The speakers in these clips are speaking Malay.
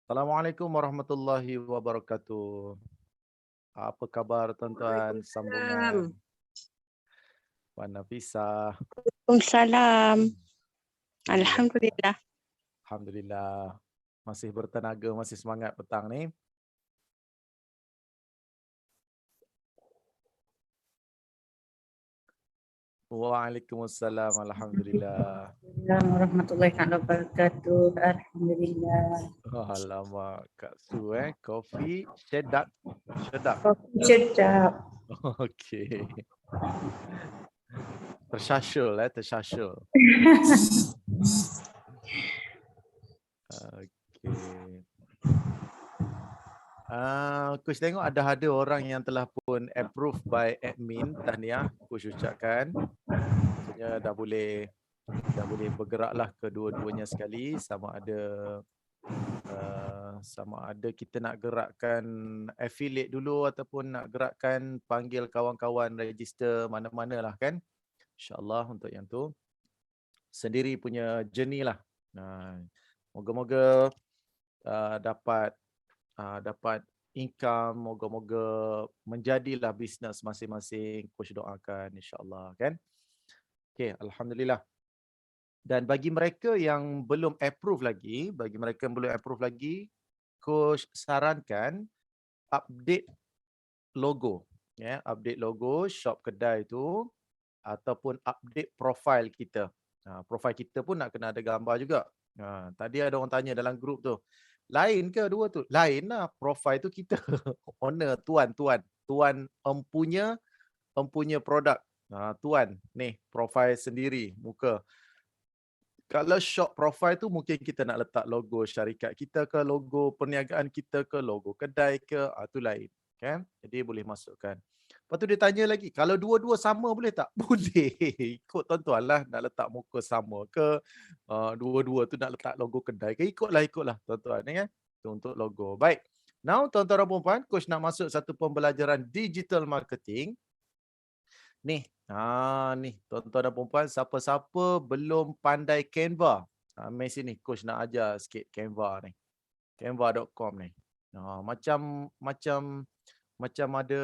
Assalamualaikum warahmatullahi wabarakatuh. Apa kabar tuan-tuan? Waalaikumsalam. Sambungan Puan Nafisah. Waalaikumsalam. Iya, Alhamdulillah. alhamdulillah. Masih bertenaga, masih semangat petang ni. Waalaikumsalam, alhamdulillah. Assalamualaikum warahmatullahi wabarakatuh. Alhamdulillah. Alamak, Kak Su kopi sedap. Sedap. Kopi sedap. Okey. Tersyasyul tersyasyul. Okey. Coach tengok ada orang yang telah pun approve by admin. Tahniah, Coach ucapkan. Maksudnya dah boleh bergeraklah kedua-duanya sekali, sama ada kita nak gerakkan affiliate dulu ataupun nak gerakkan panggil kawan-kawan register mana-mana lah kan. InsyaAllah untuk yang tu sendiri punya journey lah. Moga-moga dapat income, moga-moga menjadilah bisnes masing-masing. Coach doakan insya-Allah kan. Okey, alhamdulillah. Dan bagi mereka yang belum approve lagi, coach sarankan update logo, ya, update logo shop kedai tu ataupun update profile kita. Profile kita pun nak kena ada gambar juga. Tadi ada orang tanya dalam grup tu, lain ke dua tu? Lain lah, profile tu kita owner, tuan empunya produk. Tuan, ni profile sendiri, muka. Kalau shop profile tu mungkin kita nak letak logo syarikat kita ke, logo perniagaan kita ke, logo kedai ke, tu lain. Kan? Jadi boleh masukkan. Lepas tu dia tanya lagi, kalau dua-dua sama boleh tak? Boleh. Ikut tuan-tuan lah nak letak muka sama ke, dua-dua tu nak letak logo kedai ke, ikutlah tuan-tuan ni kan. Itu untuk logo. Baik. Now tuan-tuan dan puan-puan, coach nak masuk satu pembelajaran digital marketing. Ni tuan-tuan dan puan-puan, siapa-siapa belum pandai Canva, mai sini coach nak ajar sikit Canva ni. Canva.com ni. Macam ada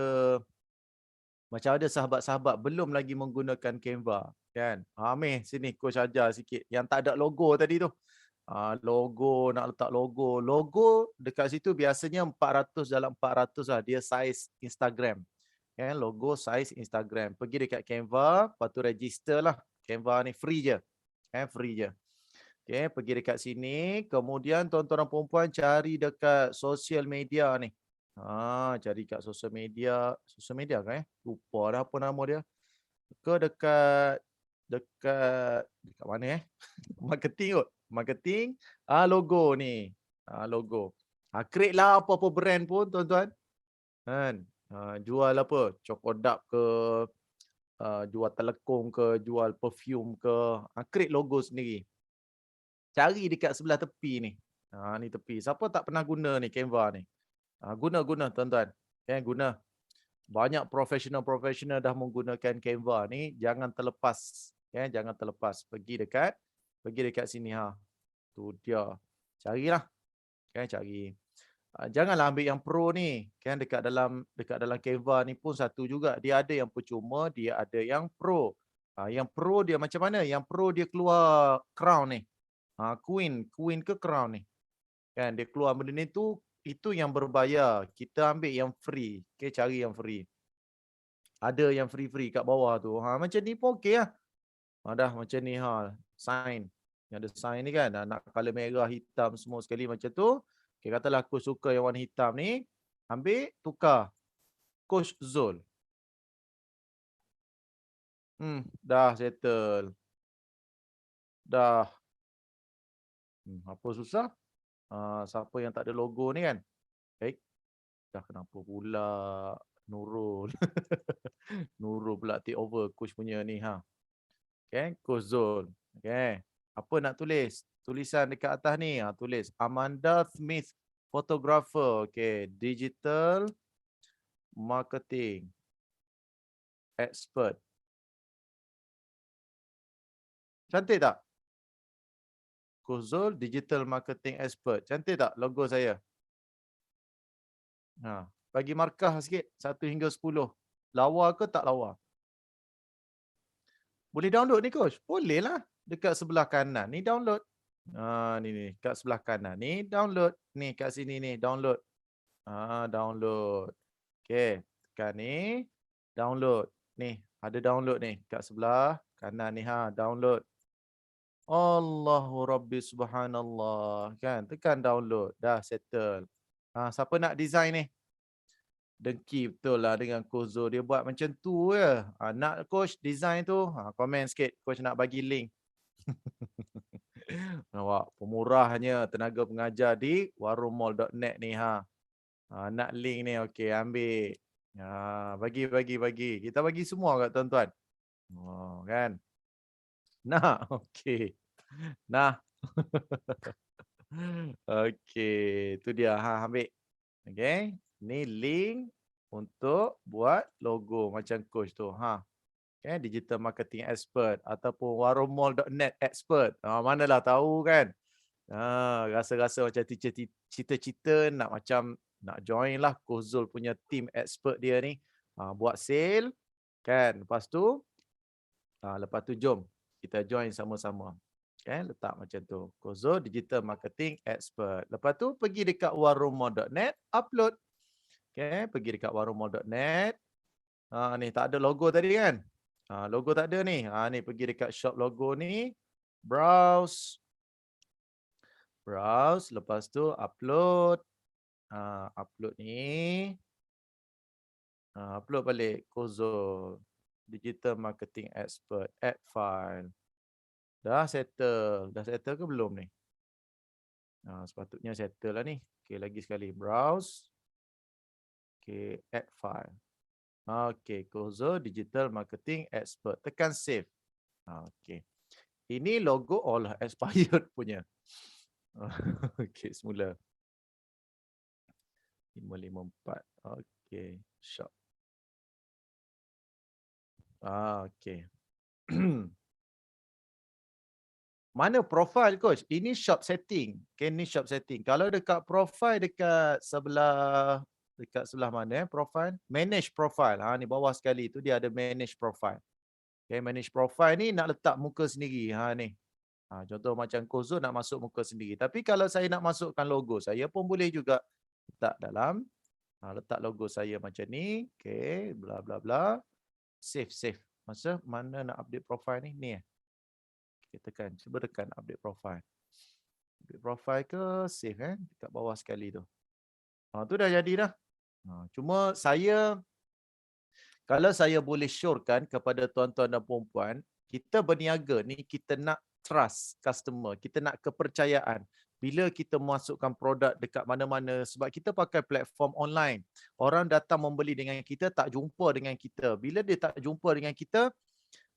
sahabat-sahabat belum lagi menggunakan Canva kan. Mai sini coach ajar sikit yang tak ada logo tadi tu. Logo, nak letak logo. Logo dekat situ biasanya 400 dalam 400 lah dia saiz Instagram. Kan, logo saiz Instagram. Pergi dekat Canva, lepas tu register lah. Canva ni free je. Free je. Okay, pergi dekat sini, kemudian tuan-tuan dan puan-puan cari dekat social media ni. Cari kat social media kan lupa dah apa nama dia. Ke dekat mana marketing kot. Marketing, logo ni. Logo. Create lah apa-apa brand pun tuan-tuan. Kan? Jual apa? Cokodap ke, jual telekong ke, jual perfume ke. Create logo sendiri. Cari dekat sebelah tepi ni. Ni tepi. Siapa tak pernah guna ni Canva ni? Guna tuan-tuan. Guna. Banyak profesional dah menggunakan Canva ni. Jangan terlepas. Jangan terlepas. Pergi dekat sini. Tu dia. Carilah. Cari. Janganlah ambil yang pro ni. Dekat dalam Canva ni pun satu juga. Dia ada yang percuma, dia ada yang pro. Yang pro dia macam mana? Yang pro dia keluar crown ni. Queen ke crown ni. Dia keluar benda ni tu, itu yang berbayar. Kita ambil yang free. Cari yang free. Ada yang free kat bawah tu. Macam ni pun okey lah. Dah macam ni sign. Yang ada sign ni kan. Nak color merah, hitam semua sekali macam tu. Katalah aku suka yang warna hitam ni. Ambil, tukar. Coach Zul. Dah settle. Dah. Apa susah? Siapa yang tak ada logo ni kan? Baik. Dah kenapa pula Nurul? Nurul pula take over coach punya ni Coach Zul. Apa nak tulis? Tulisan dekat atas ni. Tulis Amanda Smith photographer. Digital marketing expert. Cantik tak? Kuzul Digital Marketing Expert. Cantik tak logo saya? Bagi markah sikit 1 hingga 10. Lawa ke tak lawa? Boleh download ni coach? Boleh lah. Dekat sebelah kanan ni download. Ni kat sebelah kanan ni download. Ni kat sini ni download. Download. Okey, tekan ni download. Ni ada download ni kat sebelah kanan ni download. Allahu Rabbi Subhanallah. Kan? Tekan download. Dah settle. Siapa nak design ni? Dengki betul lah dengan Coach Zul. Dia buat macam tu je. Nak coach design tu, komen sikit. Coach nak bagi link. Nampak pemurahnya tenaga pengajar di warungmall.net ni. Nak link ni, okey ambil. Bagi. Kita bagi semua kat tuan-tuan. Kan? Nah, okey. Nah. Okey, tu dia. Ambil. Okey. Ni link untuk buat logo macam coach tu. Okay, Digital Marketing Expert ataupun warungmall.net Expert. Manalah tahu kan. Rasa-rasa macam cita-cita nak join lah Coach Zul punya team expert dia ni. Buat sale kan. Lepas tu jom kita join sama-sama. Okay, letak macam tu. Coach Zul Digital Marketing Expert. Lepas tu pergi dekat warungmall.net, upload. Okay, pergi dekat warungmall.net. Ni tak ada logo tadi kan? Logo tak ada ni. Ni pergi dekat shop logo ni. Browse. Lepas tu upload. Upload ni. Upload balik. Coach Digital Marketing Expert. Add file. Dah settle. Dah settle ke belum ni? Sepatutnya settle lah ni. Okay, lagi sekali. Browse. Okay, add file. Okay, Coach Zul Digital Marketing Expert. Tekan save. Okay. Ini logo all expired punya. Okay, semula. 554. Okay, shop. Okay. Mana profile coach? Ini shop setting. Okay, ni shop setting. Kalau dekat profile dekat sebelah mana profile? Manage profile. Ni bawah sekali tu dia ada manage profile. Okay, manage profile ni nak letak muka sendiri. Ni. Contoh macam Coach Zul nak masuk muka sendiri. Tapi kalau saya nak masukkan logo saya pun boleh juga letak dalam. Letak logo saya macam ni. Okay, bla bla bla. Save. Masa mana nak update profile ni? Ni. Kita tekan. Cuba tekan update profile. Update profile ke save dekat bawah sekali tu. Tu dah jadi dah. Cuma kalau saya boleh syorkan kepada tuan-tuan dan puan-puan, kita berniaga ni kita nak trust customer, kita nak kepercayaan. Bila kita masukkan produk dekat mana-mana, sebab kita pakai platform online. Orang datang membeli dengan kita, tak jumpa dengan kita. Bila dia tak jumpa dengan kita,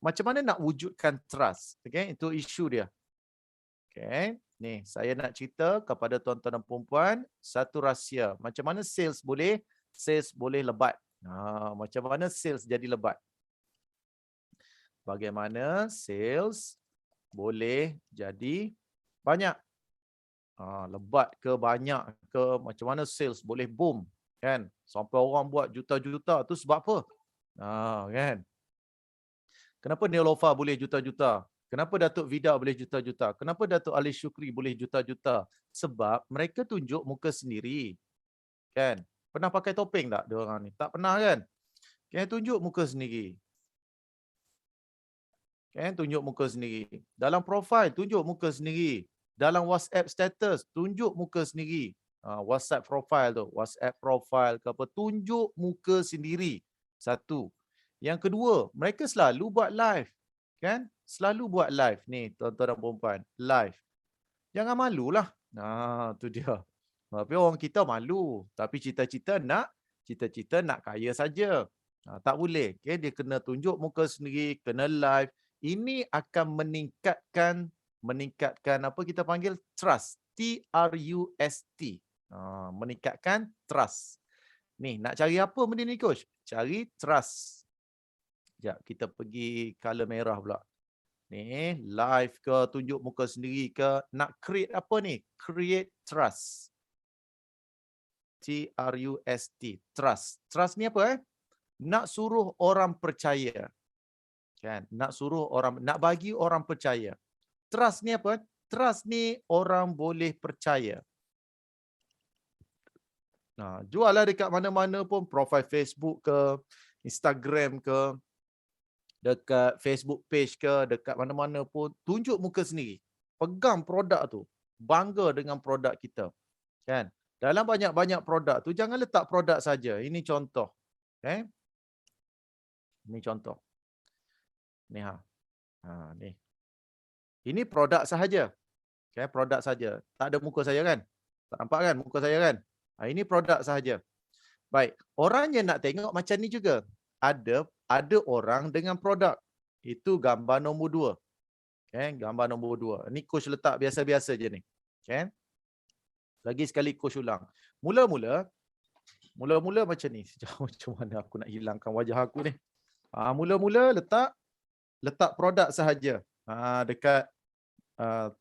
macam mana nak wujudkan trust? Okay, itu isu dia. Okay, ni saya nak cerita kepada tuan-tuan dan puan-puan satu rahsia. Macam mana sales boleh lebat. Macam mana sales jadi lebat? Bagaimana sales boleh jadi banyak? Lebat ke banyak ke, macam mana sales boleh boom kan? Sampai orang buat juta-juta tu sebab apa? Kan? Kenapa Neelofa boleh juta-juta? Kenapa Datuk Vida boleh juta-juta? Kenapa Datuk Ali Syukri boleh juta-juta? Sebab mereka tunjuk muka sendiri. Kan? Pernah pakai topeng tak dia orang ni? Tak pernah kan? Okay, tunjuk muka sendiri. Okay, tunjuk muka sendiri. Dalam profile, tunjuk muka sendiri. Dalam WhatsApp status, tunjuk muka sendiri. WhatsApp profile tu. WhatsApp profile ke apa, tunjuk muka sendiri. Satu. Yang kedua, mereka selalu buat live. Kan? Selalu buat live. Ni, tuan-tuan dan puan-puan. Live. Jangan malulah. Tu dia. Tapi orang kita malu. Tapi cita-cita nak kaya saja. Tak boleh. Okay? Dia kena tunjuk muka sendiri, kena live. Ini akan meningkatkan apa kita panggil trust. T-R-U-S-T. Meningkatkan trust. Ni, nak cari apa benda ni coach? Cari trust. Sekejap, kita pergi color merah pula. Ni live ke, tunjuk muka sendiri ke, nak create apa ni? Create trust. Trust. Trust. Trust ni apa Nak suruh orang percaya. Kan? Nak suruh orang, nak bagi orang percaya. Trust ni apa? Trust ni orang boleh percaya. Nah, jual lah dekat mana-mana pun, profile Facebook ke, Instagram ke, dekat Facebook page ke, dekat mana-mana pun, tunjuk muka sendiri. Pegang produk tu. Bangga dengan produk kita. Kan? Dalam banyak-banyak produk tu, jangan letak produk saja. Ini contoh. Okay? Ini contoh. Ni ni. Ini produk sahaja. Okay, produk saja. Tak ada muka saya kan? Tak nampak kan muka saya kan? Ini produk sahaja. Baik, orang yang nak tengok macam ni juga. Ada orang dengan produk. Itu gambar nombor 2. Okay, gambar nombor 2. Ni coach letak biasa-biasa je ni. Okay. Lagi sekali coach ulang. Mula-mula macam ni. Macam mana aku nak hilangkan wajah aku ni? Mula-mula letak produk sahaja. Dekat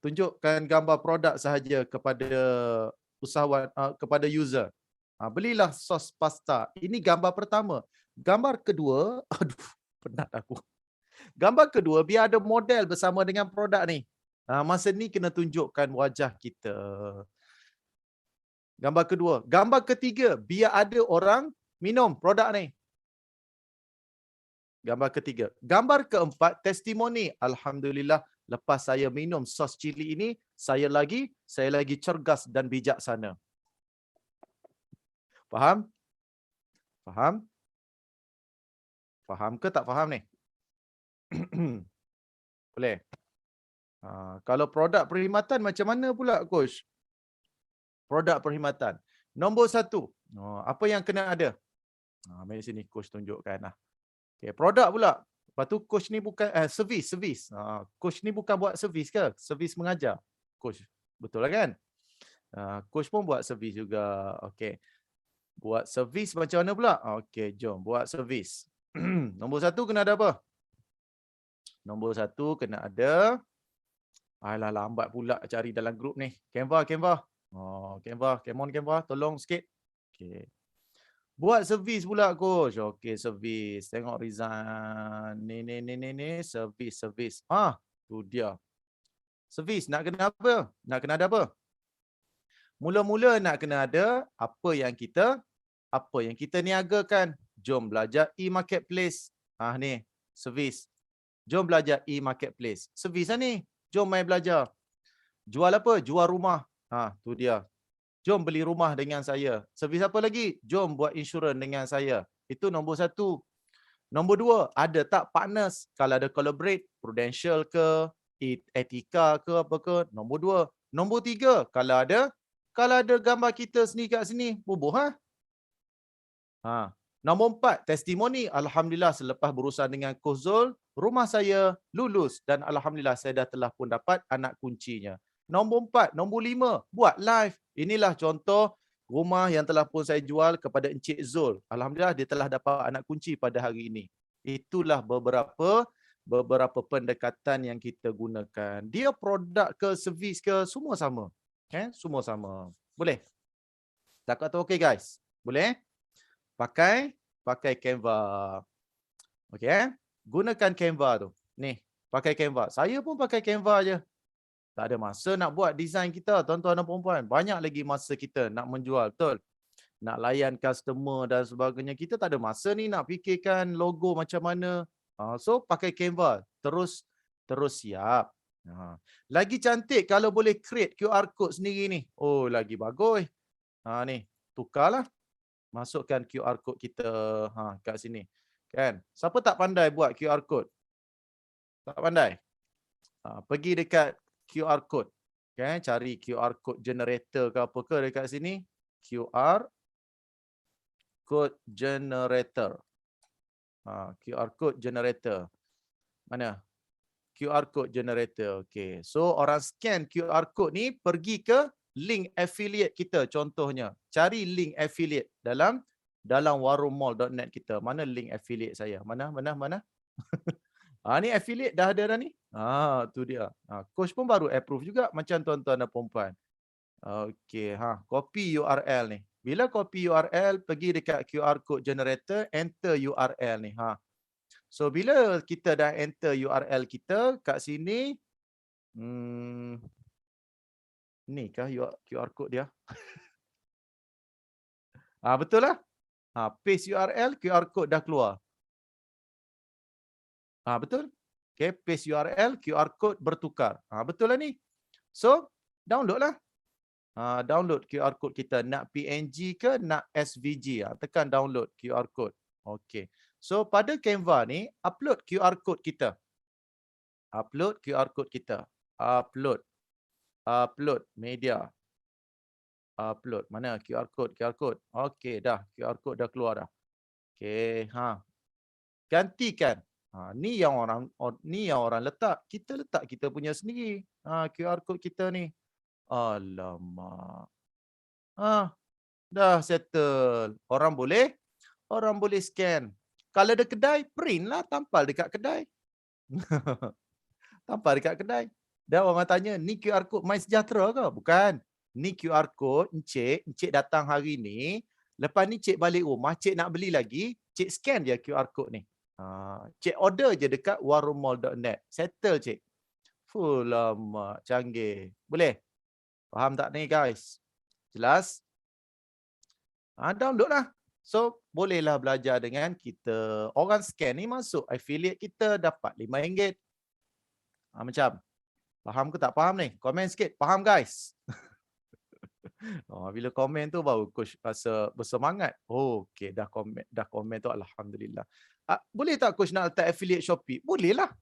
tunjukkan gambar produk sahaja kepada usahawan, kepada user. Belilah sos pasta. Ini gambar pertama. Gambar kedua, aduh, penat aku. Gambar kedua, biar ada model bersama dengan produk ni. Masa ni kena tunjukkan wajah kita. Gambar kedua. Gambar ketiga, biar ada orang minum produk ni. Gambar ketiga. Gambar keempat, testimoni. Alhamdulillah, lepas saya minum sos cili ini, saya lagi cergas dan bijaksana. Faham? Faham? Faham ke tak faham ni? Boleh? Kalau produk perkhidmatan macam mana pula, coach? Produk perkhidmatan. Nombor 1. Apa yang kena ada? Mari sini coach tunjukkan. Okay, produk pula. Lepas tu coach ni bukan servis. Coach ni bukan buat servis ke? Servis mengajar. Coach. Betul lah kan? Coach pun buat servis juga. Okey. Buat servis macam mana pula? Okey, jom buat servis. Nombor 1 kena ada apa? Nombor 1 kena ada. Alah, lambat pula cari dalam grup ni. Canva. Canva. Come on, Canva. Tolong sikit. Okey. Buat servis pula, coach. Okey, servis. Tengok Rizan. Ni. Servis. Tu dia. Servis. Nak kena apa? Nak kena ada apa? Mula-mula nak kena ada apa yang kita niagakan. Jom belajar e-marketplace. Ni, servis. Jom belajar e-marketplace. Servis lah ni. Jom main belajar. Jual apa? Jual rumah. Tu dia. Jom beli rumah dengan saya. Servis apa lagi? Jom buat insurans dengan saya. Itu nombor 1. Nombor 2, ada tak partners? Kalau ada collaborate, Prudential ke, Etika ke, apa ke? Nombor 2. Nombor 3, kalau ada gambar kita sini kat sini, bubuh Nombor 4, testimoni. Alhamdulillah selepas berurusan dengan Coach Zul, rumah saya lulus dan alhamdulillah saya dah telah pun dapat anak kuncinya. Nombor 4, nombor 5, buat live. Inilah contoh rumah yang telah pun saya jual kepada Encik Zul. Alhamdulillah dia telah dapat anak kunci pada hari ini. Itulah beberapa pendekatan yang kita gunakan. Dia produk ke servis ke semua sama. Semua sama. Boleh? Tak kata okey guys? Boleh? Pakai Canva. Okey Gunakan Canva tu. Ni, pakai Canva. Saya pun pakai Canva je. Tak ada masa nak buat design kita, tuan-tuan dan puan-puan. Banyak lagi masa kita nak menjual, betul? Nak layan customer dan sebagainya. Kita tak ada masa ni nak fikirkan logo macam mana. So, pakai Canva. Terus siap. Lagi cantik kalau boleh create QR code sendiri ni. Oh, lagi bagus. Ni, tukarlah. Masukkan QR code kita kat sini. Kan? Siapa tak pandai buat QR code? Tak pandai? Pergi dekat QR code. Okay, cari QR code generator ke apa ke dekat sini. QR code generator. QR code generator. Mana? QR code generator. Okay. So orang scan QR code ni pergi ke link affiliate kita contohnya. Cari link affiliate dalam warungmall.net kita. Mana link affiliate saya? Mana? Ni affiliate dah ada dah ni. Tu dia. Coach pun baru approve juga macam tuan-tuan dan puan-puan. Okey, copy URL ni. Bila copy URL, pergi dekat QR code generator, enter URL ni. So bila kita dah enter URL kita kat sini, ni kah QR code dia? Betul lah. Paste URL, QR code dah keluar. Betul? Okay, paste URL, QR code bertukar. Betul lah ni. So, download lah. Download QR code kita. Nak PNG ke nak SVG? Tekan download QR code. Okay. So, pada Canva ni, upload QR code kita. Upload QR code kita. Upload. Upload media. Upload. Mana QR code? QR code. Okay, dah. QR code dah keluar dah. Okay, gantikan. Ni yang orang letak. Kita letak kita punya sendiri. QR code kita ni. Alamak. Dah settle. Orang boleh scan. Kalau ada kedai, print lah, tampal dekat kedai. Tampal dekat kedai. Dan orang tanya, ni QR code MySejahtera ke? Bukan. Ni QR code Encik datang hari ni. Lepas ni Cik balik rumah, Cik nak beli lagi, Cik scan je QR code ni. Cik order je dekat warunmall.net. Settle Cik. Lama, canggih. Boleh? Faham tak ni guys? Jelas? Download lah. So, bolehlah belajar dengan kita. Orang scan ni masuk affiliate kita dapat RM5. Macam. Faham ke tak faham ni? Komen sikit. Faham guys? Bila komen tu baru coach rasa bersemangat. Okey, dah komen tu alhamdulillah. Boleh tak coach nak letak affiliate Shopee? Boleh lah.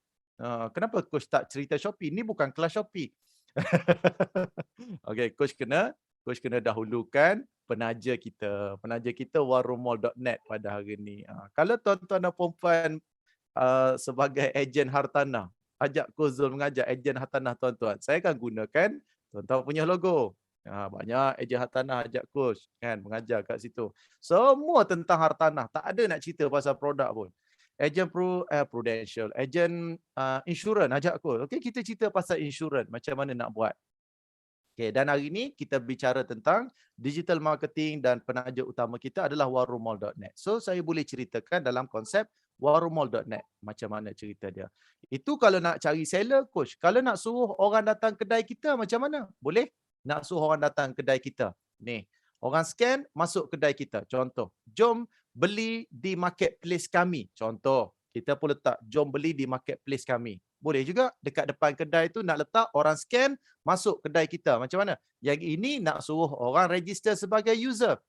Kenapa coach tak cerita Shopee? Ni bukan kelas Shopee. Okey, coach kena dahulukan penaja kita warunmall.net pada hari ni. Kalau tuan-tuan dan puan-puan sebagai ejen hartanah, ajak Coach Zul mengajar ejen hartanah tuan-tuan, saya akan gunakan tuan-tuan punya logo. Banyak ejen hartanah ajak coach kan mengajar kat situ. Semua tentang hartanah, tak ada nak cerita pasal produk pun. Ejen prudential, ejen insurans ajak coach. Okey, kita cerita pasal insurans, macam mana nak buat. Okay, dan hari ini kita bicara tentang digital marketing dan penaja utama kita adalah warunmall.net. So, saya boleh ceritakan dalam konsep warunmall.net. Macam mana cerita dia. Itu kalau nak cari seller, coach. Kalau nak suruh orang datang kedai kita, macam mana? Boleh? Nak suruh orang datang kedai kita. Ni, orang scan, masuk kedai kita. Contoh, jom beli di marketplace kami. Contoh, kita pun letak, jom beli di marketplace kami. Boleh juga dekat depan kedai tu nak letak orang scan masuk kedai kita. Macam mana? Yang ini nak suruh orang register sebagai user.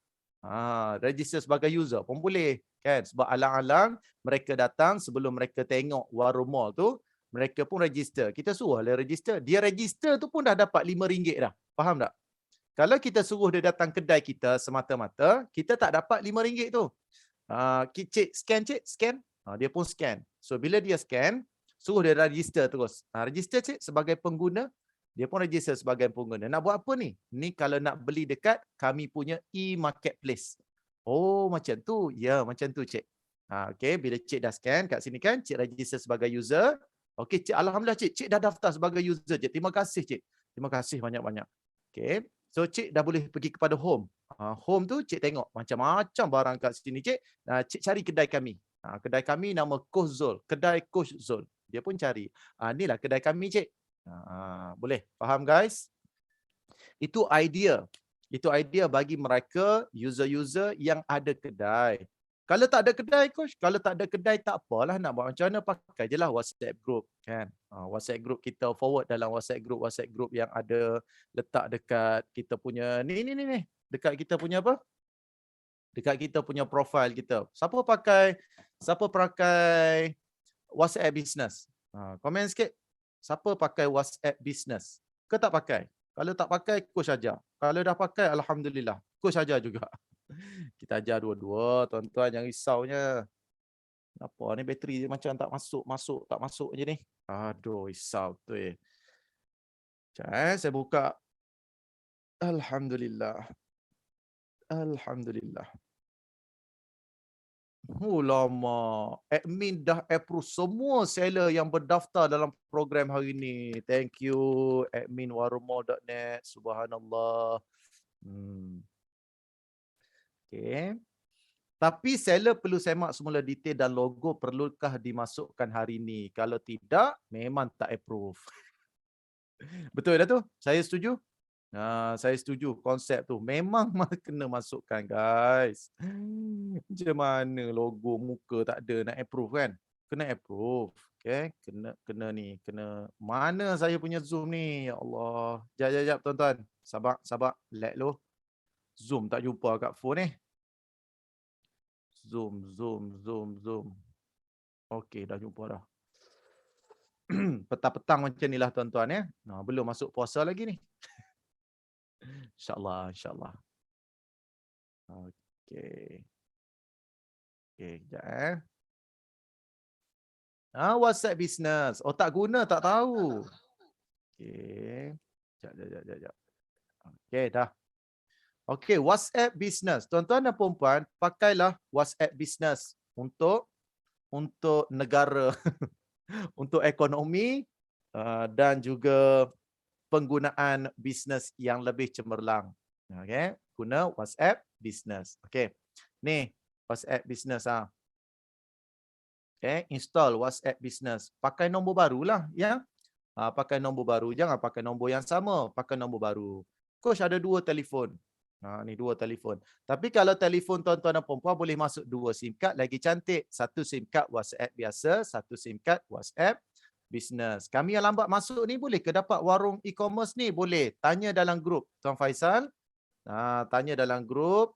Register sebagai user pun boleh kan? Sebab alang-alang mereka datang sebelum mereka tengok warung mall tu, mereka pun register. Kita suruh dia register. Dia register tu pun dah dapat RM5 dah. Faham tak? Kalau kita suruh dia datang kedai kita semata-mata, kita tak dapat RM5 tu. Cik, scan. Dia pun scan. So, bila dia scan, suruh dia register terus. Register cik sebagai pengguna. Dia pun register sebagai pengguna. Nak buat apa ni? Ni kalau nak beli dekat kami punya e-marketplace. Oh, macam tu. Ya, macam tu cik. Okay, bila cik dah scan kat sini kan, cik register sebagai user. Okay, cik, alhamdulillah cik dah daftar sebagai user cik. Terima kasih cik. Terima kasih banyak-banyak. Okay, so cik dah boleh pergi kepada home. Home tu cik tengok macam-macam barang kat sini cik. Cik cari kedai kami. Kedai kami nama Coach Zul. Kedai Coach Zul. Dia pun cari. Inilah kedai kami, cik. Boleh? Faham, guys? Itu idea. Itu idea bagi mereka, user-user yang ada kedai. Kalau tak ada kedai, coach. Kalau tak ada kedai, tak apalah nak buat macam mana. Pakai je lah WhatsApp group. Kan? WhatsApp group kita forward dalam WhatsApp group yang ada letak dekat kita punya ni. Dekat kita punya apa? Dekat kita punya profile kita. Siapa pakai WhatsApp Business? Komen sikit. Siapa pakai WhatsApp Business? Ke tak pakai? Kalau tak pakai, coach ajar. Kalau dah pakai, alhamdulillah. Coach ajar juga. Kita ajar dua-dua, tuan-tuan, jangan risaunya. Apa ni bateri dia macam tak masuk je ni. Aduh, risau tu saya buka. Alhamdulillah. Lama. Admin dah approve semua seller yang berdaftar dalam program hari ni. Thank you admin warumall.net. Subhanallah. Okay. Tapi seller perlu semak semula detail dan logo perlukah dimasukkan hari ni. Kalau tidak, memang tak approve. Betul dah tu? Saya setuju? Saya setuju konsep tu. Memang kena masukkan guys. Macam mana logo muka tak ada nak approve kan? Kena approve. Okay? Kena. Mana saya punya Zoom ni? Ya Allah. Jap tuan-tuan. Sabar. Lag lu. Zoom tak jumpa kat phone ni. Zoom. Okey, dah jumpa dah. Petang-petang macam ni lah tuan-tuan ya. Belum masuk puasa lagi ni. InsyaAllah. Okey, sekejap WhatsApp business. Oh, tak guna, tak tahu. Okey. Sekejap. Okey, dah. Okey, WhatsApp business. Tuan-tuan dan puan-puan, pakailah WhatsApp business untuk negara, untuk ekonomi dan juga penggunaan bisnes yang lebih cemerlang. Okey, guna WhatsApp business. Okey. Ni WhatsApp business Okey, install WhatsApp business. Pakai nombor barulah ya. Pakai nombor baru, jangan pakai nombor yang sama, pakai nombor baru. Coach ada 2 telefon. Ni 2 telefon. Tapi kalau telefon tuan-tuan dan puan-puan boleh masuk 2 SIM card lagi cantik. 1 SIM card WhatsApp biasa, 1 SIM card WhatsApp business. Kami yang lambat masuk ni boleh ke dapat warung e-commerce ni? Boleh. Tanya dalam grup Tuan Faisal. Tanya dalam grup.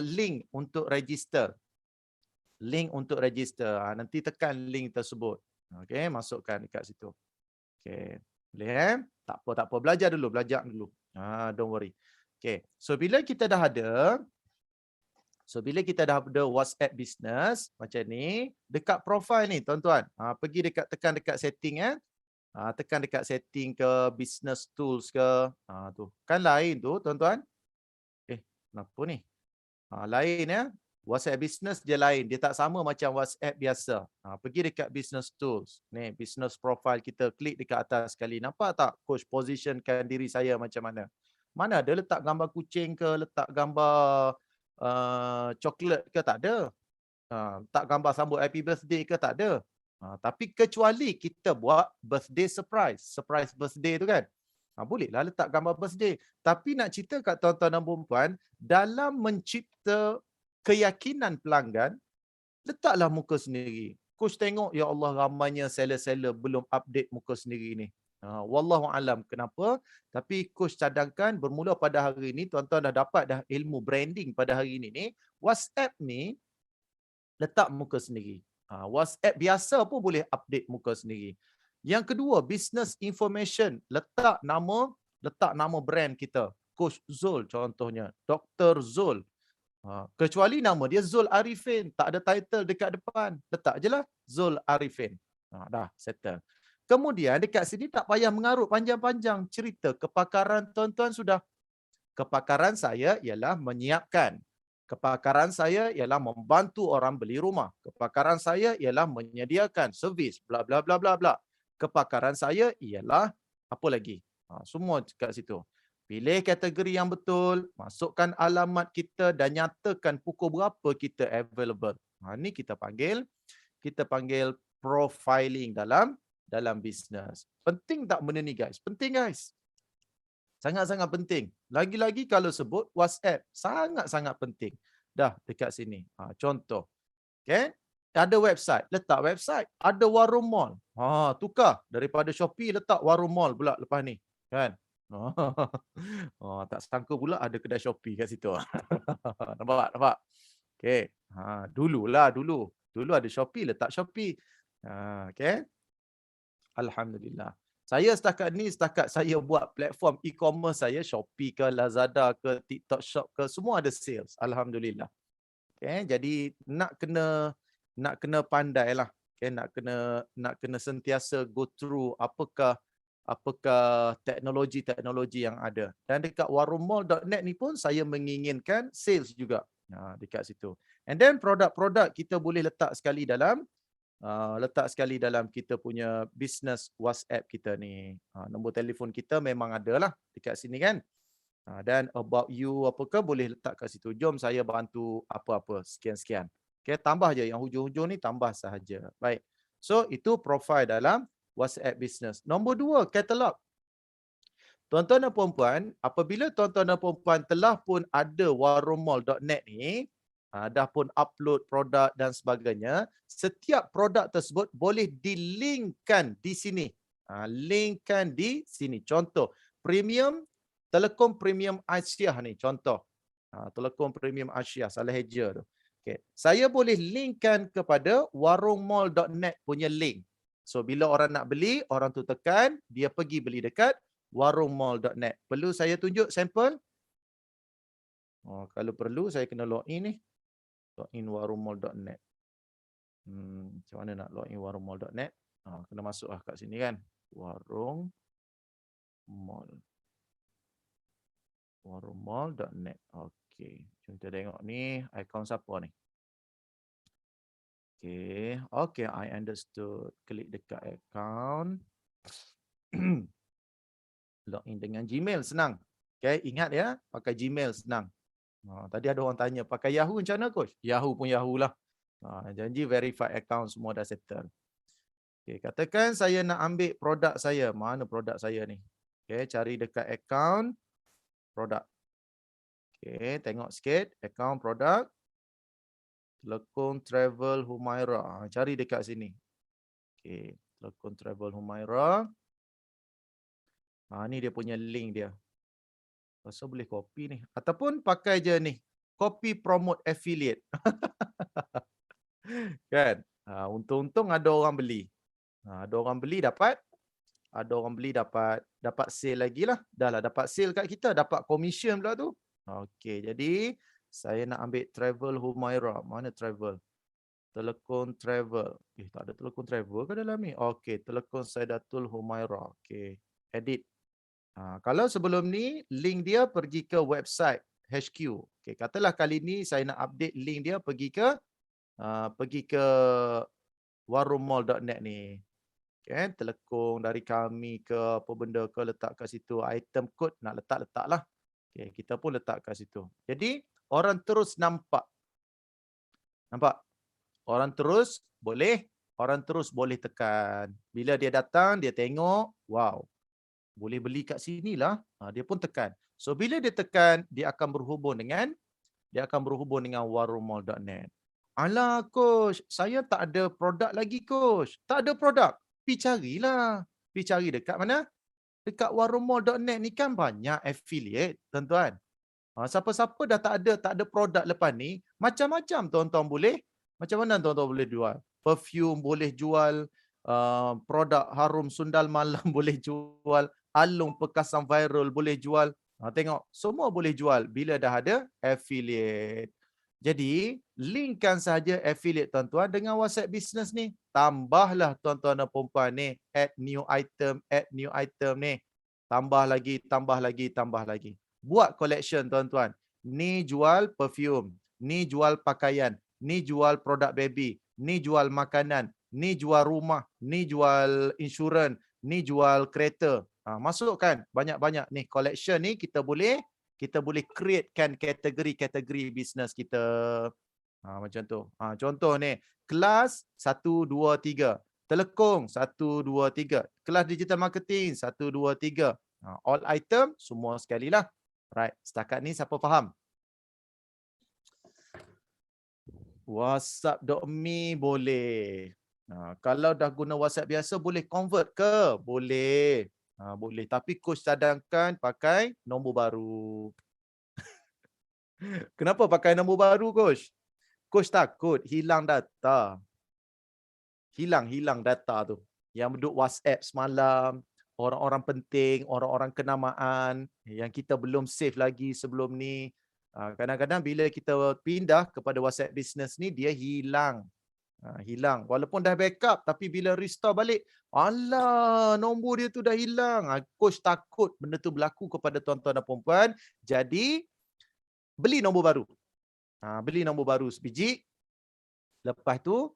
Link untuk register. Nanti tekan link tersebut. Okey, masukkan dekat situ. Okey. Boleh Tak apa. Belajar dulu. Don't worry. Okey. So bila kita dah ada WhatsApp business macam ni, dekat profile ni tuan-tuan, tekan dekat setting tekan dekat setting ke business tools ke. Tu. Kan lain tu tuan-tuan. Kenapa ni? Lain ya. WhatsApp business dia lain. Dia tak sama macam WhatsApp biasa. Pergi dekat business tools. Ni business profile kita, klik dekat atas sekali. Nampak tak coach positionkan diri saya macam mana? Mana ada letak gambar kucing ke, letak gambar coklat ke, tak ada. Tak gambar sambut happy birthday ke, tak ada. Tapi kecuali kita buat birthday surprise birthday tu kan. Bolehlah letak gambar birthday. Tapi nak cerita kat tuan-tuan dan puan-puan, dalam mencipta keyakinan pelanggan, letaklah muka sendiri. Coach tengok, ya Allah ramainya seller-seller belum update muka sendiri ni. Wallahu alam kenapa, tapi coach cadangkan bermula pada hari ini, tuan-tuan dah dapat dah ilmu branding pada hari ini ni, WhatsApp ni letak muka sendiri. WhatsApp biasa pun boleh update muka sendiri. Yang kedua, business information, letak nama brand kita. Coach Zul contohnya, Dr. Zul. Kecuali nama dia Zul Arifin, tak ada title dekat depan, letak je lah Zul Arifin. Dah settle. Kemudian dekat sini tak payah mengarut panjang-panjang cerita kepakaran tuan-tuan sudah. Kepakaran saya ialah menyiapkan. Kepakaran saya ialah membantu orang beli rumah. Kepakaran saya ialah menyediakan servis bla bla bla bla bla. Kepakaran saya ialah apa lagi? Semua dekat situ. Pilih kategori yang betul, masukkan alamat kita dan nyatakan pukul berapa kita available. Ni kita panggil profiling dalam bisnes. Penting tak benda ni guys? Penting guys. Sangat-sangat penting. Lagi-lagi kalau sebut WhatsApp, sangat-sangat penting. Dah dekat sini. Contoh. Okay? Ada website, letak website. Ada warung mall. Tukar daripada Shopee letak warung mall pula lepas ni. Kan? Tak sangka pula ada kedai Shopee kat situ. Nampak? Okey. Dulu ada Shopee, letak Shopee. Okey. Alhamdulillah. Setakat saya buat platform e-commerce saya, Shopee ke, Lazada ke, TikTok Shop ke, semua ada sales. Alhamdulillah. Okey, jadi nak kena pandailah. Okey, nak kena sentiasa go through apakah teknologi yang ada. Dan dekat warungmall.net ni pun saya menginginkan sales juga. Dekat situ. And then produk-produk kita boleh letak sekali dalam kita punya business WhatsApp kita ni. Nombor telefon kita memang ada lah dekat sini kan. Dan about you apa ke boleh letak kat situ. Jom saya bantu apa-apa sekian-sekian. Okay, tambah je yang hujung-hujung ni tambah sahaja. Baik. So itu profile dalam WhatsApp business. Nombor 2, katalog. Tuan-tuan dan puan-puan, apabila tuan-tuan dan puan-puan telah pun ada warungmall.net ni, dah pun upload produk dan sebagainya, setiap produk tersebut boleh dilinkkan di sini. Linkkan di sini. Contoh, premium, Telekom Premium Asia ni contoh. Telekom Premium Asia, salah eja tu. Okay. Saya boleh linkkan kepada warungmall.net punya link. So bila orang nak beli, orang tu tekan, dia pergi beli dekat warungmall.net. Perlu saya tunjuk sampel? Kalau perlu saya kena login ni. Login warungmall.net. Macam mana nak login warungmall.net? Kena masuk lah kat sini kan. Warungmall.net. Okey. Jom kita tengok ni akaun siapa ni. Okay, I understood. Klik dekat akaun. Login dengan Gmail senang. Okay, ingat ya, pakai Gmail senang. Tadi ada orang tanya, pakai Yahoo macam mana coach? Yahoo pun Yahoo lah. Janji verified account semua dah settle. Okay, katakan saya nak ambil produk saya. Mana produk saya ni? Okay, cari dekat account produk. Okay, tengok sikit account produk. Telekom Travel Humaira. Cari dekat sini. Okay, Telekom Travel Humaira. Ni dia punya link dia. Rasa boleh copy ni. Ataupun pakai je ni. Copy promote affiliate. Kan? Untung-untung ada orang beli. Ada orang beli dapat. Ada orang beli dapat sale lagi lah. Dah lah dapat sale kat kita. Dapat commission pula tu. Okey, jadi saya nak ambil Travel Humaira. Mana Travel? Telekom Travel. Tak ada Telekom Travel ke dalam ni? Okey, Telekom Saidatul Humaira. Okey, edit. Kalau sebelum ni, link dia pergi ke website HQ. Okey, katalah kali ni saya nak update link dia pergi ke warungmall.net ni. Okay, Telekom dari kami ke apa benda ke letak kat situ. Item code nak letak lah. Okay, kita pun letak kat situ. Jadi, orang terus nampak. Nampak? Orang terus boleh tekan. Bila dia datang, dia tengok, wow. Boleh beli kat sini lah. Dia pun tekan. So bila dia tekan, dia akan berhubung dengan warungmall.net. Alah coach, saya tak ada produk lagi coach. Tak ada produk. Pergi carilah. Pergi cari dekat mana? Dekat warungmall.net ni kan banyak affiliate, tuan-tuan. Siapa-siapa dah tak ada produk lepas ni, macam-macam tuan-tuan boleh. Macam mana tuan-tuan boleh jual? Perfume boleh jual, produk harum sundal malam boleh jual, alung perkasan viral boleh jual. Tengok, semua boleh jual bila dah ada affiliate. Jadi, linkkan saja affiliate tuan-tuan dengan WhatsApp business ni. Tambahlah tuan-tuan dan puan-puan ni, add new item ni. Tambah lagi. Buat collection tuan-tuan. Ni jual perfume, ni jual pakaian, ni jual produk baby, ni jual makanan, ni jual rumah, ni jual insurans, ni jual kereta. Masukkan banyak-banyak ni collection ni kita boleh createkan kategori-kategori bisnes kita. Macam tu. Contoh ni, kelas 1 2 3, Telekom 1 2 3, kelas digital marketing 1 2 3. All item semua sekali lah. Right, setakat ni siapa faham? WhatsApp.me boleh. Kalau dah guna WhatsApp biasa boleh convert ke? Boleh. Boleh. Tapi coach cadangkan pakai nombor baru. Kenapa pakai nombor baru coach? Coach takut hilang data. Hilang data tu. Yang duduk WhatsApp semalam. Orang-orang penting, orang-orang kenamaan yang kita belum save lagi sebelum ni. Kadang-kadang bila kita pindah kepada WhatsApp business ni, dia hilang. Hilang. Walaupun dah backup, tapi bila restore balik, alah, nombor dia tu dah hilang. Coach takut benda tu berlaku kepada tuan-tuan dan puan-puan. Jadi, beli nombor baru. Beli nombor baru sebiji. Lepas tu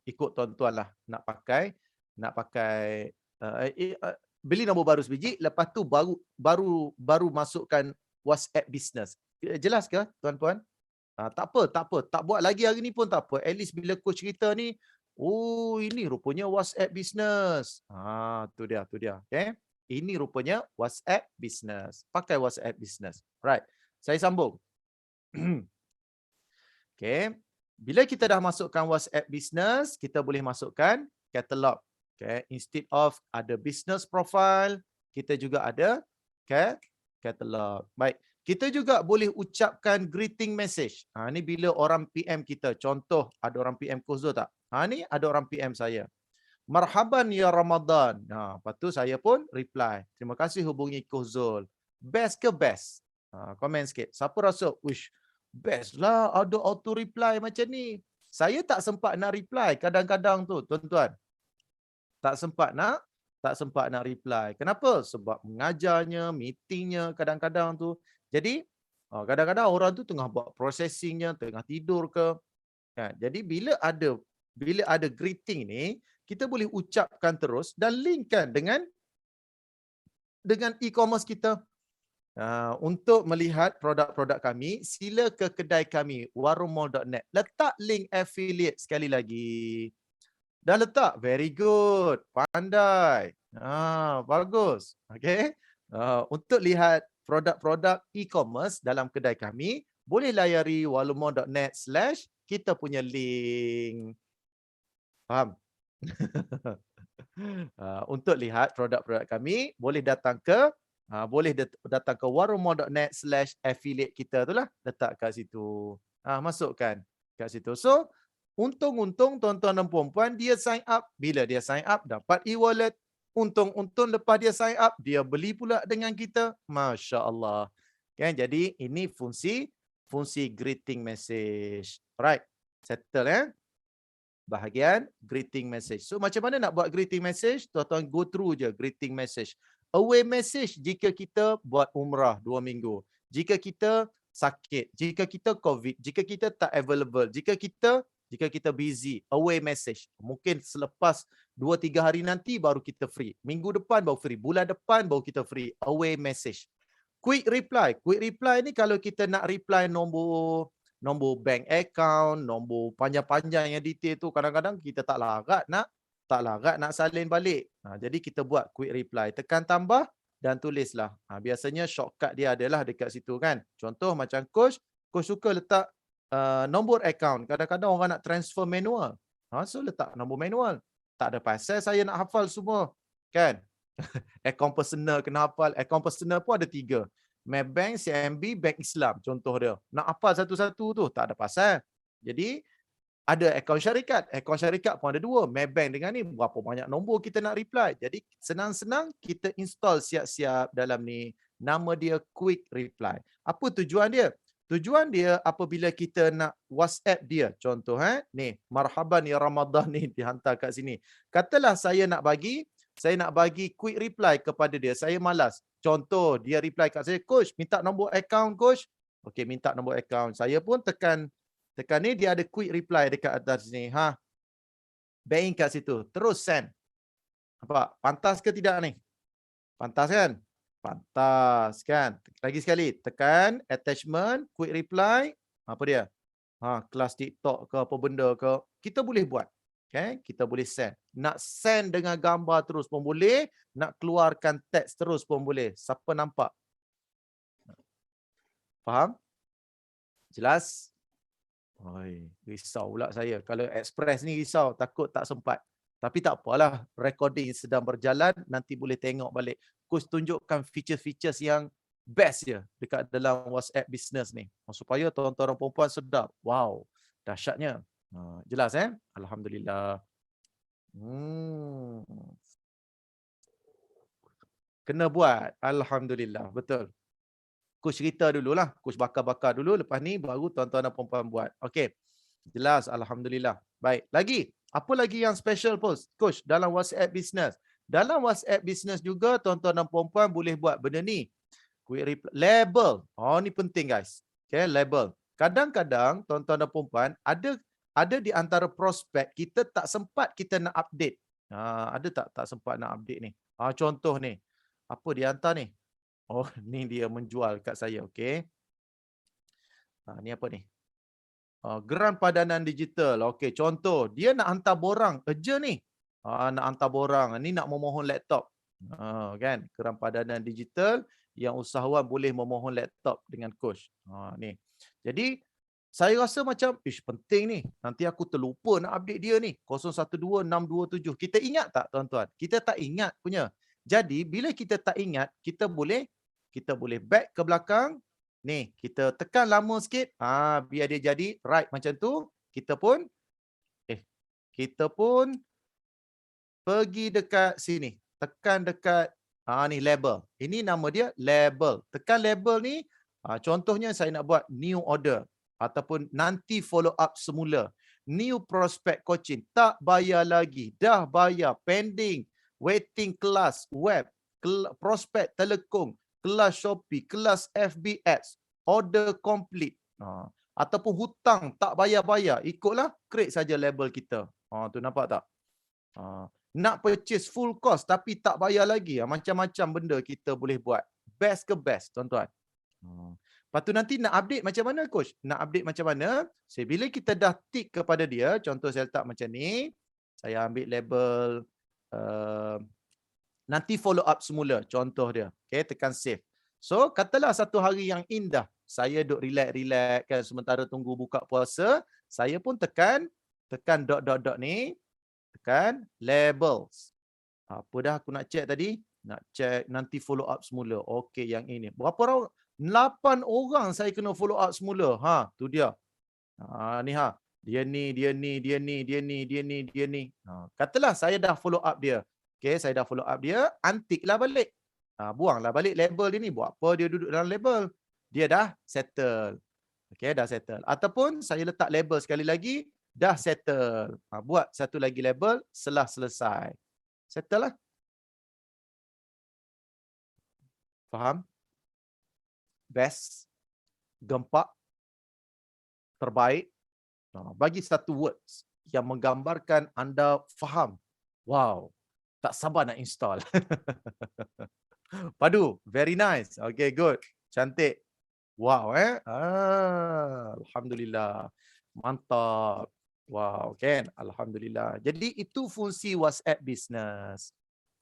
ikut tuan-tuan lah nak pakai beli nombor baru sebiji, lepas tu baru masukkan WhatsApp business. Jelas ke tuan-tuan? Tak apa. Tak buat lagi hari ni pun tak apa. At least bila coach cerita ni, oh ini rupanya WhatsApp business. Tu dia. Okay. Ini rupanya WhatsApp business. Pakai WhatsApp business. Right. Saya sambung. Okay. Bila kita dah masukkan WhatsApp business, kita boleh masukkan katalog. Okay. Instead of ada business profile, kita juga ada katalog. Baik. Kita juga boleh ucapkan greeting message. Ni bila orang PM kita. Contoh, ada orang PM Coach Zul tak? Ni ada orang PM saya. Marhaban ya Ramadan. Lepas tu saya pun reply. Terima kasih hubungi Coach Zul. Best ke best? Komen sikit. Siapa rasa, wish, best lah ada auto reply macam ni. Saya tak sempat nak reply kadang-kadang tu, tuan-tuan. Tak sempat nak reply. Kenapa? Sebab mengajarnya, meetingnya kadang-kadang tu. Jadi, kadang-kadang orang tu tengah buat processingnya, tengah tidur ke. Jadi, bila ada greeting ni, kita boleh ucapkan terus dan linkkan dengan e-commerce kita. Untuk melihat produk-produk kami, sila ke kedai kami, warungmall.net. Letak link affiliate sekali lagi. Dah letak? Very good. Pandai. Bagus. Okay. Untuk lihat produk-produk e-commerce dalam kedai kami, boleh layari warungmall.net/kita punya link. Faham? Untuk lihat produk-produk kami, boleh datang ke warungmall.net/affiliate kita tu lah. Letak kat situ. Masukkan kat situ. So, untung-untung tuan-tuan dan puan-puan, dia sign up. Bila dia sign up, dapat e-wallet. Untung-untung lepas dia sign up, dia beli pula dengan kita. Masya Allah. Jadi, ini fungsi greeting message. Alright. Settle bahagian greeting message. So, macam mana nak buat greeting message? Tuan-tuan go through je greeting message. Away message jika kita buat umrah 2 minggu. Jika kita sakit. Jika kita COVID. Jika kita tak available. Jika kita busy. Away message. Mungkin selepas 2-3 hari nanti baru kita free. Minggu depan baru free. Bulan depan baru kita free. Away message. Quick reply. Quick reply ni kalau kita nak reply nombor bank account, nombor panjang-panjang yang detail tu, kadang-kadang kita tak larat nak salin balik. Jadi kita buat quick reply. Tekan tambah dan tulislah. Biasanya shortcut dia adalah dekat situ kan. Contoh macam coach suka letak nombor account. Kadang-kadang orang nak transfer manual. So letak nombor manual. Tak ada pasal saya nak hafal semua. Kan? Account personal kena hafal. Account personal pun ada 3. Maybank, CIMB, Bank Islam. Contoh dia. Nak hafal satu-satu tu. Tak ada pasal. Jadi, ada akaun syarikat. Akaun syarikat pun ada 2. Maybank dengan ni. Berapa banyak nombor kita nak reply. Jadi, senang-senang kita install siap-siap dalam ni. Nama dia Quick Reply. Apa tujuan dia? Tujuan dia apabila kita nak WhatsApp dia. Contoh, ni, marhaban ya Ramadan ni dihantar kat sini. Katalah saya nak bagi quick reply kepada dia. Saya malas. Contoh, dia reply kat saya, coach, minta nombor account, coach. Okey, minta nombor account. Saya pun tekan ni, dia ada quick reply dekat atas ni. Bank kat situ. Terus send. Nampak? Pantas ke tidak ni? Pantas kan? Pantas kan? Lagi sekali, tekan attachment, quick reply. Apa dia? Kelas TikTok ke apa benda ke. Kita boleh buat. Okay? Kita boleh send. Nak send dengan gambar terus pun boleh. Nak keluarkan teks terus pun boleh. Siapa nampak? Faham? Jelas? Risau pula saya. Kalau express ni risau. Takut tak sempat. Tapi tak apalah. Recording sedang berjalan. Nanti boleh tengok balik. Coach tunjukkan features-features yang best je dekat dalam WhatsApp business ni. Supaya tuan-tuan dan perempuan sedap. Wow. Dahsyatnya. Jelas Alhamdulillah. Kena buat. Alhamdulillah. Betul. Coach cerita dululah. Coach bakar-bakar dulu. Lepas ni baru tuan-tuan dan perempuan buat. Okey. Jelas. Alhamdulillah. Baik. Lagi. Apa lagi yang special Coach dalam WhatsApp business? Dalam WhatsApp business juga tuan-tuan dan perempuan boleh buat benda ni. Quick reply. Label. Ni penting guys. Okay, label. kadang-kadang tuan-tuan dan puan ada di antara prospek kita tak sempat kita nak update. Ada tak sempat nak update ni? Contoh ni. Apa dia hantar ni? Oh, ni dia menjual kat saya, okey. Ni apa ni? Geran padanan digital. Okey, contoh dia nak hantar borang urgent ni. Nak hantar borang, ni nak memohon laptop. Kan? Geran padanan digital yang usahawan boleh memohon laptop dengan coach. Ni. Jadi saya rasa macam penting ni. Nanti aku terlupa nak update dia ni. 012627. Kita ingat tak tuan-tuan? Kita tak ingat punya. Jadi bila kita tak ingat, kita boleh back ke belakang. Ni, kita tekan lama sikit. Biar dia jadi right macam tu. Kita pun pergi dekat sini. Tekan dekat ni label. Ini nama dia label. Tekan label ni, contohnya saya nak buat new order ataupun nanti follow up semula. New prospect coaching. Tak bayar lagi. Dah bayar. Pending. Waiting kelas web. Prospect telekom. Kelas Shopee. Kelas FB Ads. Order complete. Ataupun hutang tak bayar-bayar. Ikutlah. Create saja label kita. Tu nampak tak? Nak purchase full cost tapi tak bayar lagi. Macam-macam benda kita boleh buat. Best ke best, tuan-tuan. Lepas tu nanti nak update macam mana, coach? Nak update macam mana? Bila kita dah tick kepada dia, contoh saya letak macam ni, saya ambil label nanti follow up semula, contoh dia. Okay, tekan save. So, katalah satu hari yang indah. Saya duk relax-relax kan sementara tunggu buka puasa. Saya pun tekan dot ni. Tekan labels. Apa dah aku nak check tadi? Nak check nanti follow up semula. Okey, yang ini. Berapa orang? 8 orang saya kena follow up semula. Tu dia. Ni Dia ni. Katalah saya dah follow up dia. Okey, saya dah follow up dia, antiklah balik. Buanglah balik label dia ni. Buat apa dia duduk dalam label? Dia dah settle. Okey, dah settle. Ataupun saya letak label sekali lagi, dah settle. Buat satu lagi label setelah selesai. Settle lah. Faham? Best, gempak, terbaik. Bagi satu words yang menggambarkan anda faham. Wow, tak sabar nak install. Padu, very nice. Okay, good. Cantik. Wow, Alhamdulillah. Mantap. Wow, kan? Alhamdulillah. Jadi itu fungsi WhatsApp Business.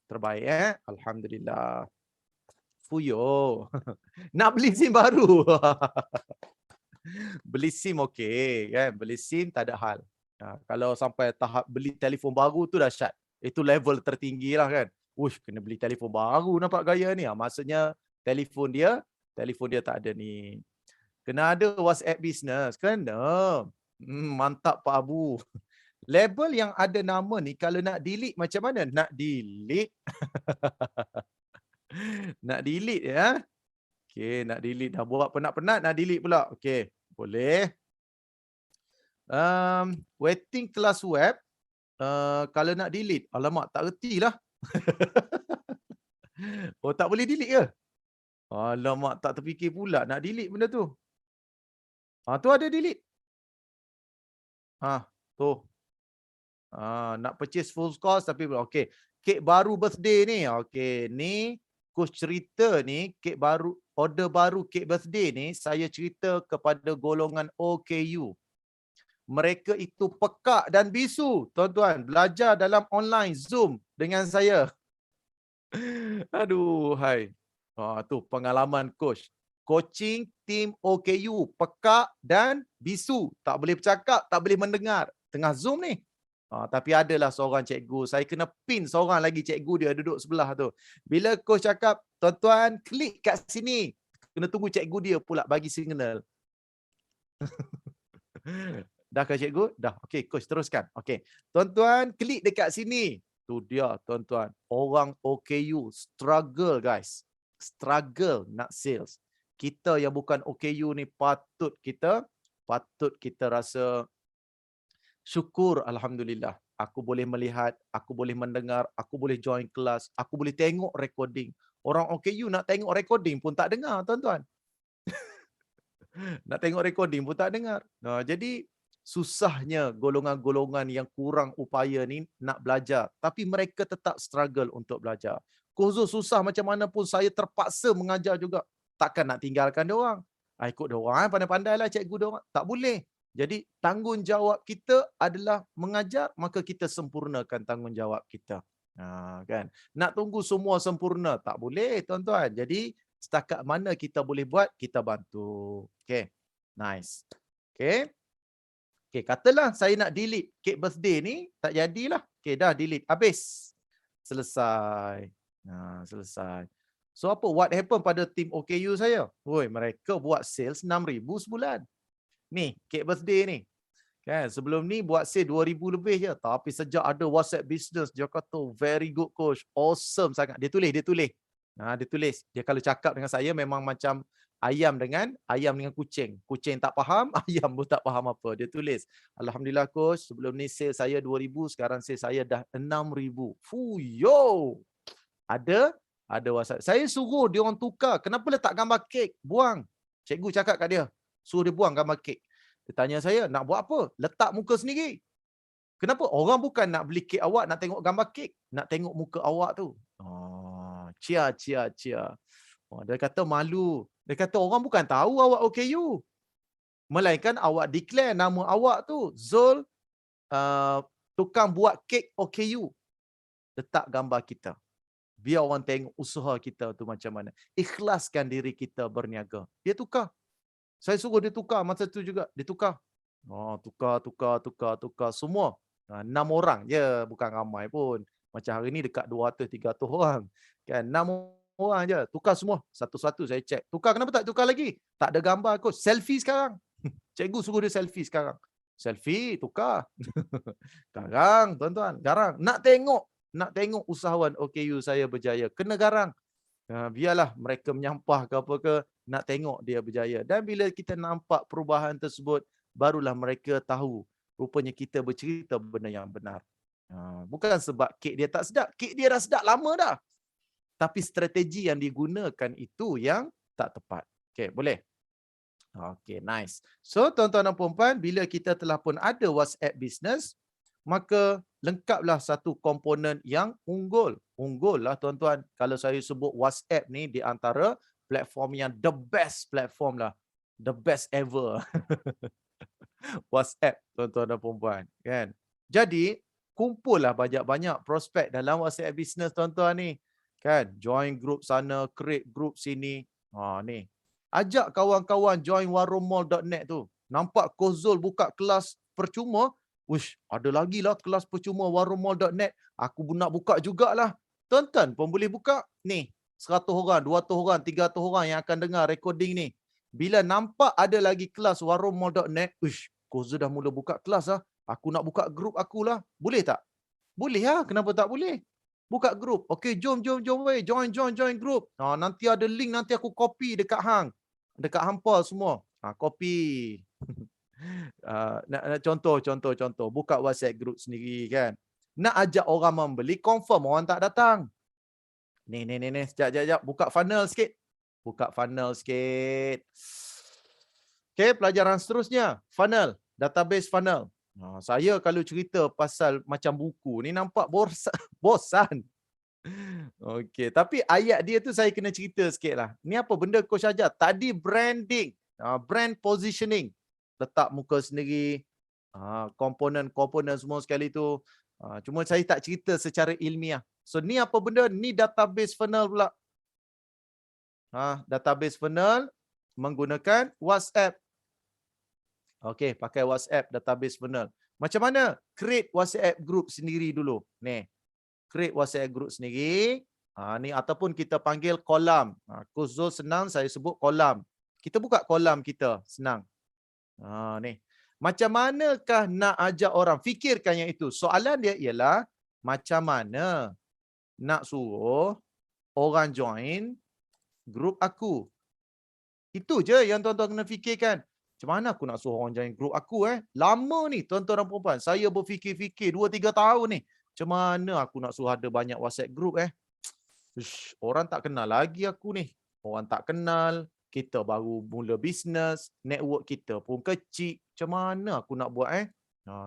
Terbaik, Alhamdulillah. Fuyo. Nak beli SIM baru. Beli SIM okey, kan? Beli SIM tak ada hal. Kalau sampai tahap beli telefon baru tu dahsyat. Itu level tertinggi lah kan. Kena beli telefon baru nampak gaya ni. Maksudnya telefon dia tak ada ni. Kena ada WhatsApp Business. Kena. Mantap Pak Abu. Label yang ada nama ni kalau nak delete macam mana? Nak delete. Nak delete ya. Okey, nak delete dah buat penat-penat nak delete pula. Okey, boleh. Waiting kelas web. Kalau nak delete, alamak tak retilah. Tak boleh delete ke? Alamak tak terfikir pula nak delete benda tu. Tu ada delete. Tu. Nak purchase full cost tapi okey. Kek baru birthday ni. Okey, ni coach cerita ni kek baru, order baru kek birthday ni saya cerita kepada golongan OKU. Mereka itu pekak dan bisu, tuan-tuan, belajar dalam online Zoom dengan saya. Aduh, hai. Tu pengalaman coach. Coaching tim OKU, pekak dan bisu. Tak boleh bercakap, tak boleh mendengar. Tengah Zoom ni. Tapi adalah seorang cikgu. Saya kena pin seorang lagi cikgu dia duduk sebelah tu. Bila coach cakap, tuan-tuan klik kat sini. Kena tunggu cikgu dia pula bagi signal. Dah ke cikgu? Dah. Okey, coach teruskan. Okey. Tuan-tuan klik dekat sini. Tu dia tuan-tuan. Orang OKU struggle guys. Struggle nak sales. Kita yang bukan OKU ni patut kita rasa syukur, alhamdulillah. Aku boleh melihat, aku boleh mendengar, aku boleh join kelas, aku boleh tengok recording. Orang OKU nak tengok recording pun tak dengar, tuan-tuan. Nak tengok recording pun tak dengar. Jadi susahnya golongan-golongan yang kurang upaya ni nak belajar. Tapi mereka tetap struggle untuk belajar. Khusus susah macam mana pun saya terpaksa mengajar juga. Takkan nak tinggalkan dia orang. Ikut dia orang, pandai-pandai lah cikgu dia orang. Tak boleh. Jadi tanggungjawab kita adalah mengajar, maka kita sempurnakan tanggungjawab kita. Kan? Nak tunggu semua sempurna, tak boleh tuan-tuan. Jadi setakat mana kita boleh buat, kita bantu. Okay, nice. Okay. Okay, katalah saya nak delete kek birthday ni, tak jadilah. Okay, dah delete. Habis. Selesai. Selesai. So apa? What happened pada tim OKU saya? Woi, mereka buat sales 6,000 sebulan. Ni, kek birthday ni. Kan, sebelum ni buat sale 2,000 lebih je. Tapi sejak ada WhatsApp business, dia kata, very good coach. Awesome sangat. Dia tulis. Dia tulis. Dia kalau cakap dengan saya memang macam ayam dengan kucing. Kucing tak faham, ayam pun tak faham apa. Dia tulis, alhamdulillah coach, sebelum ni sale saya 2,000, sekarang sale saya dah 6,000. Fuyo. Ada WhatsApp. Saya suruh dia orang tukar. Kenapa letak gambar kek? Buang. Cikgu cakap kat dia, suruh dia buang gambar kek. Dia tanya saya, nak buat apa? Letak muka sendiri. Kenapa? Orang bukan nak beli kek awak, nak tengok gambar kek. Nak tengok muka awak tu. Cia. Dia kata malu. Dia kata orang bukan tahu awak OKU. Melainkan awak declare nama awak tu. Zul, tukang buat kek OKU. Letak gambar kita. Biar orang tengok usaha kita tu macam mana. Ikhlaskan diri kita berniaga. Dia tukar. Saya suruh dia tukar masa tu juga. Dia tukar. Tukar. Semua. 6 orang je. Bukan ramai pun. Macam hari ni dekat 200-300 orang. Kan 6 orang je. Tukar semua. Satu-satu saya cek. Tukar, kenapa tak tukar lagi? Tak ada gambar kot. Selfie sekarang. Cikgu suruh dia selfie sekarang. Selfie, tukar. Garang, tuan-tuan. Garang. Nak tengok usahawan OKU saya berjaya. Kena garang. Biarlah mereka menyampah ke apa ke, nak tengok dia berjaya. Dan bila kita nampak perubahan tersebut, barulah mereka tahu rupanya kita bercerita benda yang benar. Bukan sebab kek dia tak sedap. Kek dia dah sedap lama dah. Tapi strategi yang digunakan itu yang tak tepat. Okay, boleh? Okay, nice. So, tuan-tuan dan puan-puan, bila kita telah pun ada WhatsApp Business, maka lengkaplah satu komponen yang unggul. Unggul lah tuan-tuan. Kalau saya sebut WhatsApp ni di antara platform yang the best platform lah. The best ever. WhatsApp tuan-tuan dan puan-puan. Kan? Jadi, kumpullah banyak-banyak prospek dalam WhatsApp Business tuan-tuan ni. Kan? Join group sana, create group sini. Ni. Ajak kawan-kawan join warunmall.net tu. Nampak Coach Zul buka kelas percuma. Uish, ada lagi lah kelas percuma warunmall.net. Aku nak buka jugalah. Tuan-tuan pun boleh buka. Ni, 100 orang, 200 orang, 300 orang yang akan dengar recording ni. Bila nampak ada lagi kelas warunmall.net, uish, Coach Zul dah mula buka kelas lah. Aku nak buka grup akulah. Boleh tak? Boleh lah. Kenapa tak boleh? Buka grup. Okey, jom. Join grup. Nanti ada link, nanti aku copy dekat hang. Dekat hampa semua. Copy. Contoh. Buka WhatsApp group sendiri kan. Nak ajak orang membeli, confirm orang tak datang. Ni. Sekejap. Buka funnel sikit. Okey, pelajaran seterusnya. Funnel. Database funnel. Saya kalau cerita pasal macam buku ni nampak bosan. Okey, tapi ayat dia tu saya kena cerita sikit lah. Ni apa benda Coach ajar? Tadi branding. Brand positioning. Letak muka sendiri. Komponen-komponen semua sekali tu. Cuma saya tak cerita secara ilmiah. So ni apa benda? Ni database funnel pula. Database funnel menggunakan WhatsApp. Okey, pakai WhatsApp database funnel. Macam mana? Create WhatsApp group sendiri dulu. Ni. Create WhatsApp group sendiri. Ni ataupun kita panggil kolam. Coach Zul senang saya sebut kolam. Kita buka kolam kita, senang. Ni. Macam manakah nak ajak orang? Fikirkan yang itu. Soalan dia ialah macam mana nak suruh orang join grup aku. Itu je yang tuan-tuan kena fikirkan. Macam mana aku nak suruh orang join grup aku? Lama ni tuan-tuan dan puan-puan. Saya berfikir-fikir 2-3 tahun ni. Macam mana aku nak suruh ada banyak WhatsApp group? Orang tak kenal lagi aku ni. Orang tak kenal. Kita baru mula bisnes, network kita pun kecil. Macam mana aku nak buat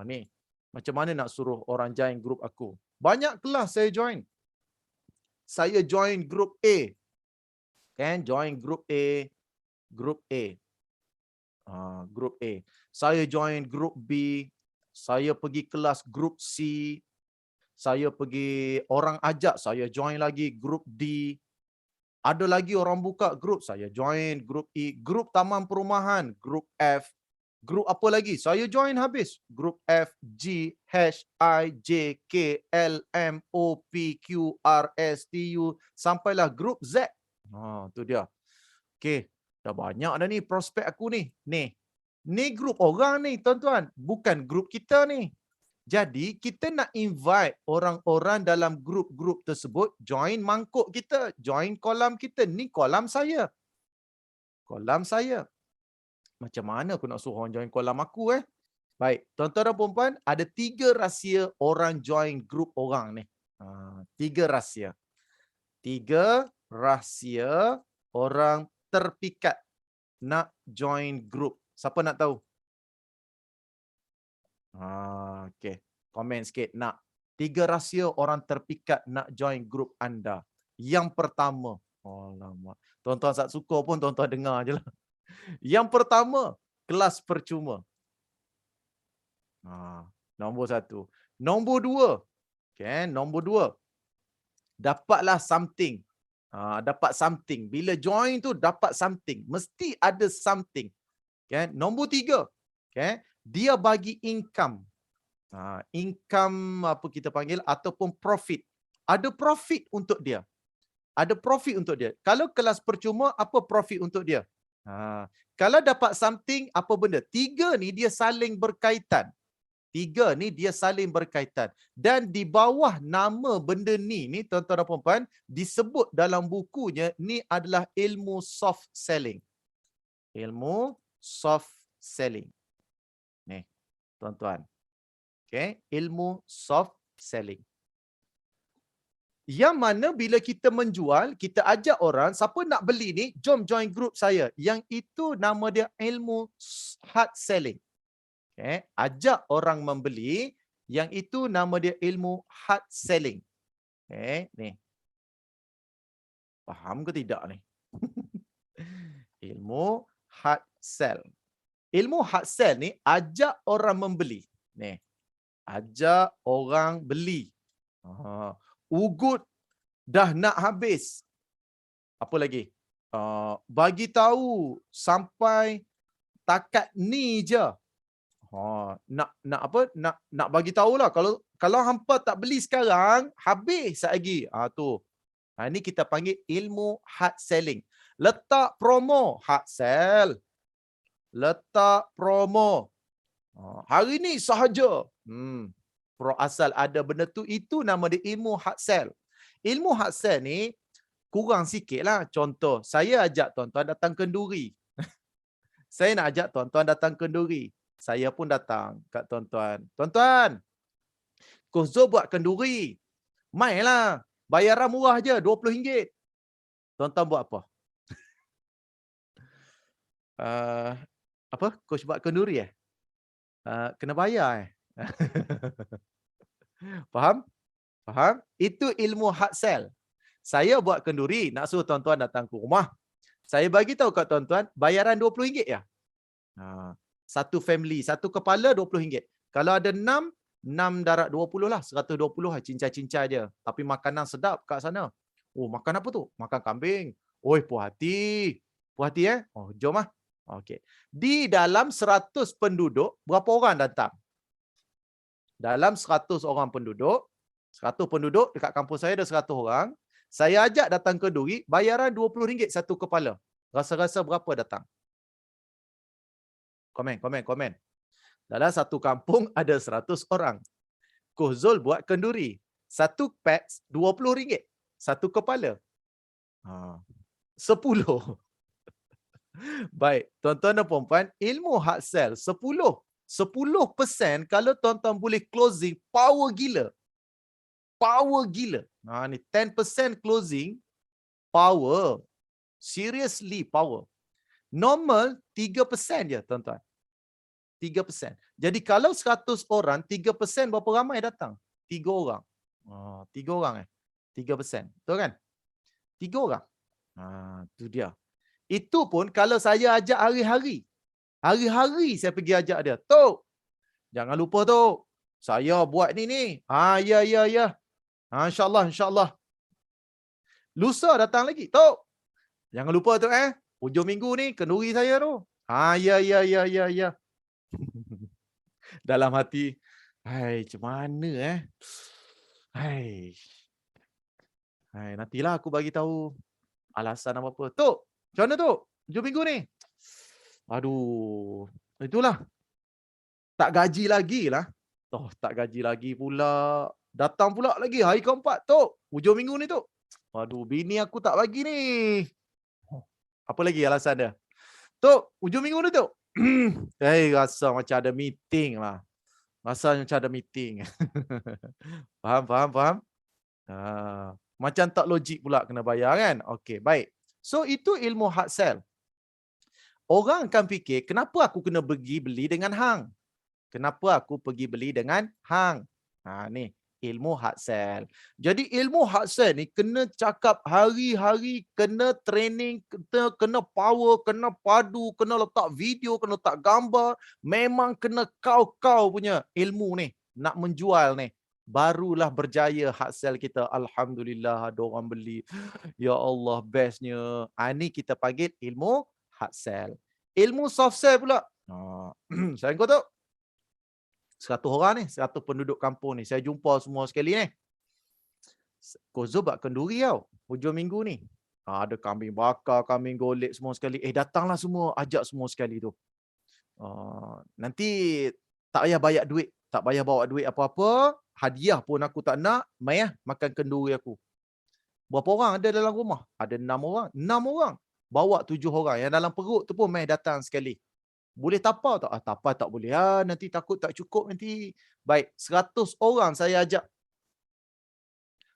ni. Macam mana nak suruh orang join grup aku? Banyak kelas saya join. Saya join grup A. Kan? Join grup A. Grup A. Grup A. Saya join grup B. Saya pergi kelas grup C. Saya pergi, orang ajak saya join lagi grup D. Ada lagi orang buka grup, saya join grup E. Grup taman perumahan, grup F. Grup apa lagi? Saya join habis. Grup F, G, H, I, J, K, L, M, O, P, Q, R, S, T, U. Sampailah grup Z. Tu dia. Okey. Dah banyak dah ni prospek aku ni. Ni grup orang ni tuan-tuan. Bukan grup kita ni. Jadi kita nak invite orang-orang dalam grup-grup tersebut join mangkuk kita, join kolam kita. Ni kolam saya. Kolam saya. Macam mana aku nak suruh orang join kolam aku Baik, tuan-tuan dan puan-puan, ada 3 rahsia orang join grup orang ni. 3 rahsia. 3 rahsia orang terpikat nak join grup. Siapa nak tahu? Okey. Komen sikit nak. 3 rahsia orang terpikat nak join grup anda. Yang pertama. Alamak. Tuan-tuan tak suka pun tuan-tuan dengar je lah. Yang pertama, kelas percuma. Nombor 1. Nombor 2. Okay, nombor 2. Dapatlah something. Dapat something. Bila join tu dapat something. Mesti ada something. Okay. Nombor 3. Okay. Dia bagi income. Income apa kita panggil ataupun profit. Ada profit untuk dia. Ada profit untuk dia. Kalau kelas percuma, apa profit untuk dia? Kalau dapat something, apa benda? 3 ni dia saling berkaitan. 3 ni dia saling berkaitan. Dan di bawah nama benda ni tuan-tuan dan puan-puan, disebut dalam bukunya, ni adalah ilmu soft selling. Ilmu soft selling. Ni, tuan-tuan. Okay, ilmu soft selling. Yang mana bila kita menjual, kita ajak orang, siapa nak beli ni, jom join group saya. Yang itu nama dia ilmu hard selling. Okay, ajak orang membeli, yang itu nama dia ilmu hard selling. Okay, ni. Faham ke tidak ni? Ilmu hard sell. Ilmu hard sell ni ajak orang membeli. Ni. Ajak orang beli. Ugut dah nak habis. Apa lagi? Bagi tahu sampai takat ni je. Nak apa? Nak bagi tahulah kalau hampa tak beli sekarang, habis lagi. Tu. Ini kita panggil ilmu hard selling. Letak promo, hard sell. Letak promo. Hari ni sahaja. Pro asal ada benda tu, itu nama dia ilmu hard sell. Ilmu hard sell ni kurang sikit lah. Contoh, saya ajak tuan-tuan datang kenduri. Saya nak ajak tuan-tuan datang kenduri. Saya pun datang kat tuan-tuan. Tuan-tuan, Coach Zul buat kenduri. Mainlah. Bayaran murah je, RM20. Tuan-tuan buat apa? Apa? Coach buat kenduri kena bayar Faham? Faham? Itu ilmu hard sell. Saya buat kenduri, nak suruh tuan-tuan datang ke rumah. Saya bagi tahu kat tuan-tuan, bayaran RM20 ya. Satu family, satu kepala RM20. Kalau ada 6 darat 20 lah, 120 lah, cincai-cincai je. Tapi makanan sedap kat sana. Oh, makan apa tu? Makan kambing. Oi, puas hati. Puas hati jom lah. Okey. Di dalam 100 penduduk, berapa orang datang? Dalam 100 orang penduduk, 100 penduduk dekat kampus saya ada 100 orang. Saya ajak datang kenduri, bayaran RM20 satu kepala. Rasa-rasa berapa datang? Komen. Dalam satu kampung ada 100 orang. Coach Zul buat kenduri. Satu pack RM20. Satu kepala. 10. Baik, tuan-tuan dan puan-puan, ilmu hard sell 10% kalau tuan-tuan boleh closing, power gila. Power gila. Ni 10% closing, power. Seriously power. Normal 3% je tuan-tuan. 3%. Jadi kalau 100 orang, 3% berapa ramai datang? 3 orang. 3 orang 3%. Betul kan? 3 orang. Tu dia. Itu pun kalau saya ajak hari-hari. Hari-hari saya pergi ajak dia. Tok, jangan lupa Tok. Saya buat ni. Ya. InsyaAllah, insyaAllah. Lusa datang lagi. Tok, jangan lupa Tok hujung minggu ni kenduri saya tu. Ya. Dalam hati, macam mana Hai, nantilah aku bagi tahu alasan apa-apa. Tok, macam mana Tok? Hujung minggu ni. Aduh, itulah. Tak gaji lagi lah. Tak gaji lagi pula. Datang pula lagi hari keempat. Tok, hujung minggu ni Tok. Aduh, bini aku tak bagi ni. Apa lagi alasan dia? Tok, hujung minggu ni Tok. Rasa macam ada meeting lah. Rasa macam ada meeting. Faham? Macam tak logik pula kena bayar kan? Okey, baik. So, itu ilmu hard sell. Orang akan fikir, kenapa aku kena pergi beli dengan hang? Kenapa aku pergi beli dengan hang? Ni, ilmu hard sell. Jadi, ilmu hard sell ni kena cakap hari-hari, kena training, kena power, kena padu, kena letak video, kena letak gambar. Memang kena kau punya ilmu ni. Nak menjual ni. Barulah berjaya hard sell kita. Alhamdulillah ada orang beli. Ya Allah, bestnya. Ni kita panggil ilmu hard sell. Ilmu soft sell pula. Saya kau tahu. 100 orang ni, 100 penduduk kampung ni. Saya jumpa semua sekali ni. Kozo buat kenduri tau. Hujung minggu ni. Ada kambing bakar, kambing golek semua sekali. Datanglah semua. Ajak semua sekali tu. Nanti tak payah bayar duit. Tak payah bawa duit apa-apa. Hadiah pun aku tak nak. Mai makan kenduri aku. Berapa orang ada dalam rumah? Ada 6 orang. 6 orang. Bawa 7 orang. Yang dalam perut tu pun mai datang sekali. Boleh tapau tak? Tapau tak boleh. Nanti takut tak cukup nanti. Baik, 100 orang saya ajak.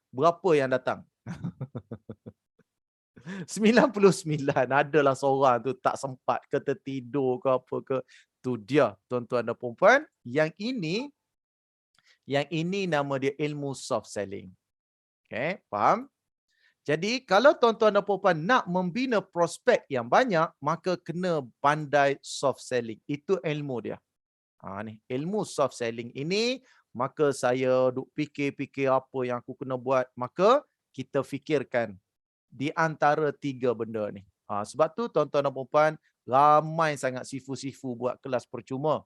Berapa yang datang? 99 adalah seorang tu tak sempat ke tertidur ke apa ke. Tu dia tuan-tuan dan puan-puan. Yang ini nama dia ilmu soft selling. Okay, faham? Jadi kalau tuan-tuan dan puan-puan nak membina prospek yang banyak, maka kena pandai soft selling. Itu ilmu dia. Ni ilmu soft selling ini, maka saya duk fikir-fikir apa yang aku kena buat. Maka kita fikirkan di antara 3 benda ni. Sebab tu tuan-tuan dan puan-puan, ramai sangat sifu-sifu buat kelas percuma.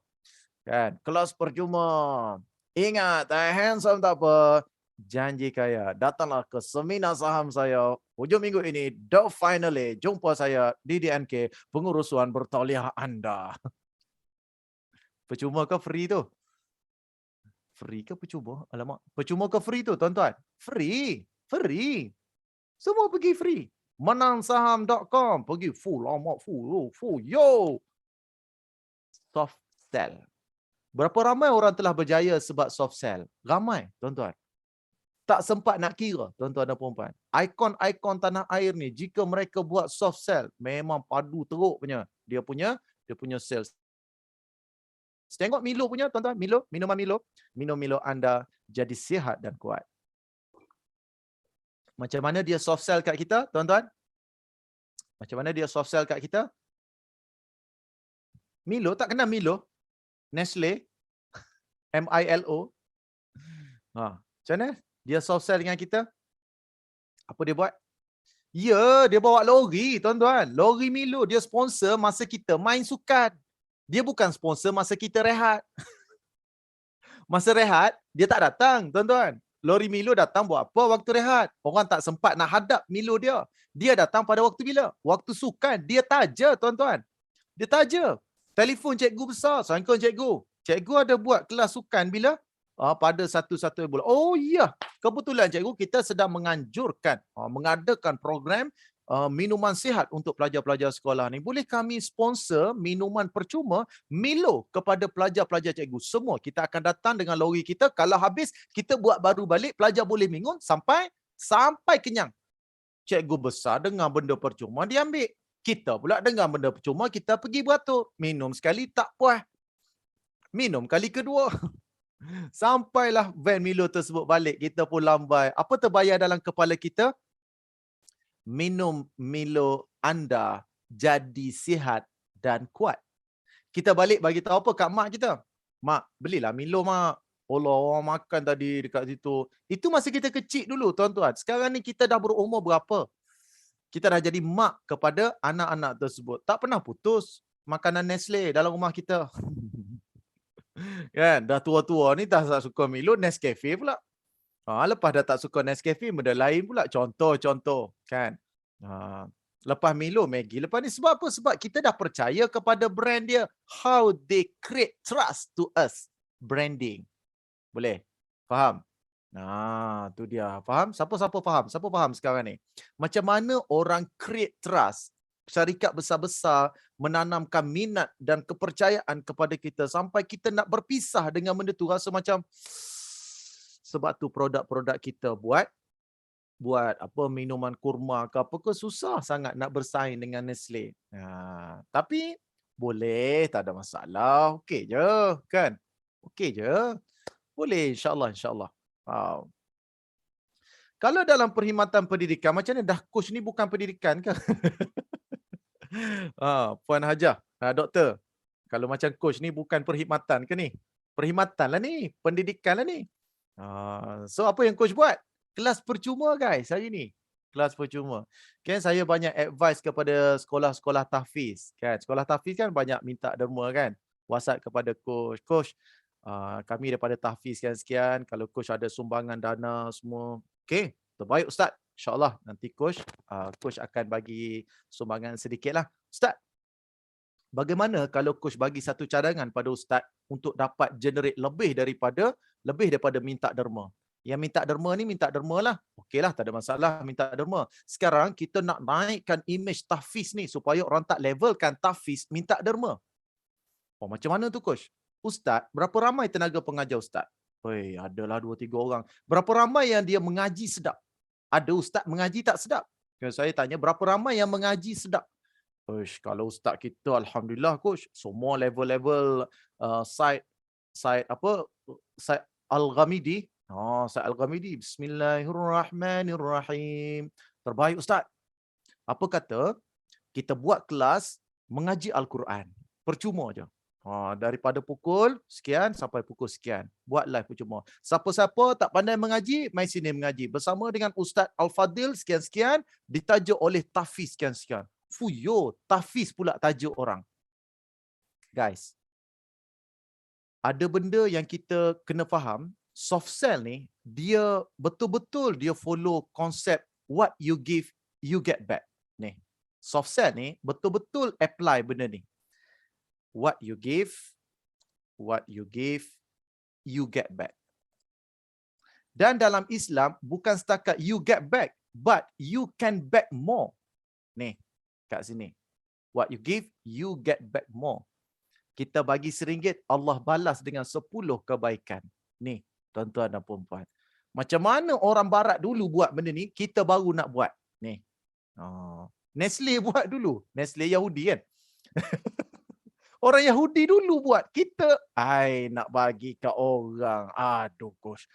Kan? Kelas percuma. Ingat, handsome tak apa. Janji kaya. Datanglah ke seminar saham saya. Hujung minggu ini, the finally. Jumpa saya di DNK. Pengurusan bertauliah anda. Percuma ke free tu? Free ke percuma? Alamak. Percuma ke free tu, tuan-tuan? Free. Free. Semua pergi free. Menangsaham.com. Pergi full. Amat full. Full. Yo. Soft sell. Berapa ramai orang telah berjaya sebab soft sell? Ramai, tuan-tuan. Tak sempat nak kira, tuan-tuan dan puan-puan. Ikon-ikon tanah air ni, jika mereka buat soft sell, memang padu teruk punya. Dia punya sales. Tengok Milo punya, tuan-tuan. Milo, minuman Milo. Minum Milo anda jadi sihat dan kuat. Macam mana dia soft sell kat kita, tuan-tuan? Macam mana dia soft sell kat kita? Milo, tak kenal Milo? Nestle? M-I-L-O? Macam mana? Dia soft sell dengan kita. Apa dia buat? Ya, dia bawa lori, tuan-tuan. Lori Milo, dia sponsor masa kita main sukan. Dia bukan sponsor masa kita rehat. Masa rehat, dia tak datang, tuan-tuan. Lori Milo datang buat apa waktu rehat? Orang tak sempat nak hadap Milo dia. Dia datang pada waktu bila? Waktu sukan. Dia taja, tuan-tuan. Dia taja. Telefon cikgu besar. Sangka cikgu. Cikgu ada buat kelas sukan bila? Pada 1 bulan. Oh ya, kebetulan cikgu kita sedang menganjurkan mengadakan program minuman sihat untuk pelajar-pelajar sekolah ni. Boleh kami sponsor minuman percuma Milo kepada pelajar-pelajar cikgu semua. Kita akan datang dengan lori kita. Kalau habis, kita buat baru balik. Pelajar boleh minum sampai kenyang. Cikgu besar dengan benda percuma dia ambil. Kita pula dengar benda percuma, kita pergi beratur. Minum sekali tak puas. Minum kali kedua. Sampailah van Milo tersebut balik. Kita pun lambai. Apa terbayar dalam kepala kita? Minum Milo anda jadi sihat dan kuat. Kita balik bagi tahu apa kat mak kita. Mak, belilah Milo mak. Allah, orang makan tadi dekat situ. Itu masa kita kecil dulu tuan-tuan. Sekarang ni kita dah berumur berapa? Kita dah jadi mak kepada anak-anak tersebut. Tak pernah putus makanan Nestle dalam rumah kita. Kan? Dah tua-tua ni tak suka Milo, Nescafe pula. Lepas dah tak suka Nescafe, benda lain pula. Contoh. Kan? Lepas Milo, Maggi. Lepas ni sebab apa? Sebab kita dah percaya kepada brand dia. How they create trust to us. Branding. Boleh? Faham? Tu dia. Faham? Siapa faham? Siapa faham sekarang ni? Macam mana orang create trust? Syarikat besar-besar menanamkan minat dan kepercayaan kepada kita sampai kita nak berpisah dengan benda tu rasa macam sebab tu produk-produk kita buat apa minuman kurma ke apa ke susah sangat nak bersaing dengan Nestle. Tapi boleh, tak ada masalah. Okey je, kan? Okey je. Boleh, insya-Allah. Kalau dalam perkhidmatan pendidikan, macam mana dah coach ni bukan pendidikan ke? Puan Hajah, doktor. Kalau macam coach ni bukan perkhidmatan ke ni? Perkhidmatan lah ni, pendidikan lah ni. So apa yang coach buat? Kelas percuma guys hari ni. Kelas percuma. Kan saya banyak advice kepada sekolah-sekolah tahfiz. Kan? Sekolah tahfiz kan banyak minta derma kan. WhatsApp kepada coach. Coach, kami daripada tahfiz sekian-sekian. Kalau coach ada sumbangan dana semua. Okey, terbaik Ustaz. InsyaAllah nanti coach akan bagi sumbangan sedikit lah. Ustaz, bagaimana kalau coach bagi satu cadangan pada Ustaz untuk dapat generate lebih daripada minta derma? Yang minta derma lah. Okeylah, tak ada masalah minta derma. Sekarang kita nak naikkan image tahfiz ni supaya orang tak levelkan tahfiz minta derma. Macam mana tu coach? Ustaz, berapa ramai tenaga pengajar Ustaz? Adalah 2-3 orang. Berapa ramai yang dia mengaji sedap? Ada ustaz mengaji tak sedap? Saya tanya, berapa ramai yang mengaji sedap? Kalau ustaz kita, alhamdulillah coach, semua level-level side Al-Ghamidi. Side Al-Ghamidi. Bismillahirrahmanirrahim. Terbaik ustaz. Apa kata kita buat kelas mengaji Al-Quran. Percuma je. Daripada pukul sekian sampai pukul sekian. Buat live percuma. Siapa-siapa tak pandai mengaji, mai sini mengaji. Bersama dengan Ustaz Al-Fadil sekian-sekian, ditajuk oleh tahfiz sekian-sekian. Fuyo, tahfiz pula tajuk orang. Guys, ada benda yang kita kena faham. Soft sell ni, dia betul-betul dia follow konsep what you give, you get back. Ni, soft sell ni betul-betul apply benda ni. What you give, you get back. Dan dalam Islam, bukan setakat you get back, but you can back more. Ni, kat sini. What you give, you get back more. Kita bagi RM1, Allah balas dengan 10 kebaikan. Ni, tuan-tuan dan puan-puan. Macam mana orang barat dulu buat benda ni, kita baru nak buat. Ni. Nestle buat dulu. Nestle Yahudi kan? Orang Yahudi dulu buat. Kita, nak bagi ke orang. Aduh, coach.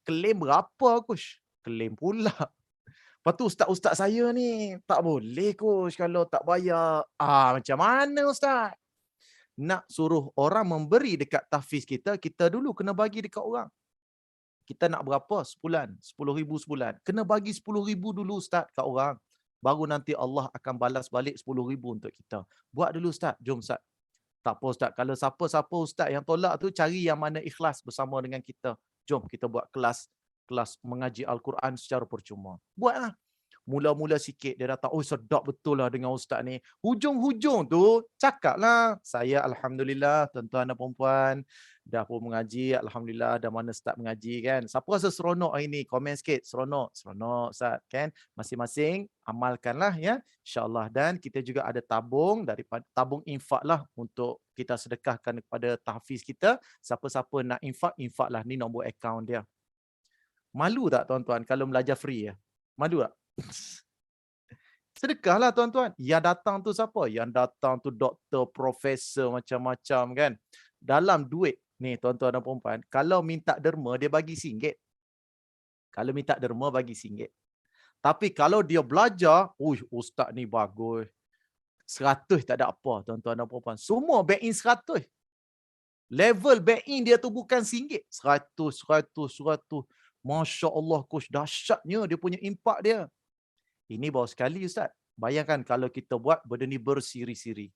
Klaim berapa, coach? Klaim pula. Lepas tu ustaz-ustaz saya ni, tak boleh, coach, kalau tak bayar. Macam mana, ustaz? Nak suruh orang memberi dekat tahfiz kita, kita dulu kena bagi dekat orang. Kita nak berapa sebulan? 10,000 sebulan. Kena bagi 10,000 dulu, ustaz, kat orang. Baru nanti Allah akan balas balik 10,000 untuk kita. Buat dulu ustaz. Jom ustaz. Tak apa ustaz. Kalau siapa-siapa ustaz yang tolak tu, cari yang mana ikhlas bersama dengan kita. Jom kita buat kelas mengaji Al-Quran secara percuma. Buatlah. Mula-mula sikit dia datang, sedap betul lah dengan ustaz ni. Hujung-hujung tu cakaplah, saya alhamdulillah tuan-tuan dan puan-puan dah pun mengaji, alhamdulillah dah mana start mengaji kan. Siapa rasa seronok hari ni? Komen sikit, seronok ustaz kan. Masing-masing amalkanlah ya, insya-Allah. Dan kita juga ada tabung, daripada tabung infak lah untuk kita sedekahkan kepada tahfiz kita. Siapa-siapa nak infaklah, ni nombor akaun dia. Malu tak tuan-tuan kalau belajar free ya? Malu tak? Sedekahlah tuan-tuan. Yang datang tu siapa? Yang datang tu doktor, profesor macam-macam kan. Dalam duit ni tuan-tuan dan puan-puan, kalau minta derma dia bagi RM1. Kalau minta derma bagi RM1. Tapi kalau dia belajar, ustaz ni bagus. 100 tak ada apa tuan-tuan dan puan-puan. Semua back in 100. Level back in dia tu bukan RM1. 100. Masya Allah, coach, dahsyatnya dia punya impak dia. Ini baru sekali ustaz. Bayangkan kalau kita buat benda ni bersiri-siri.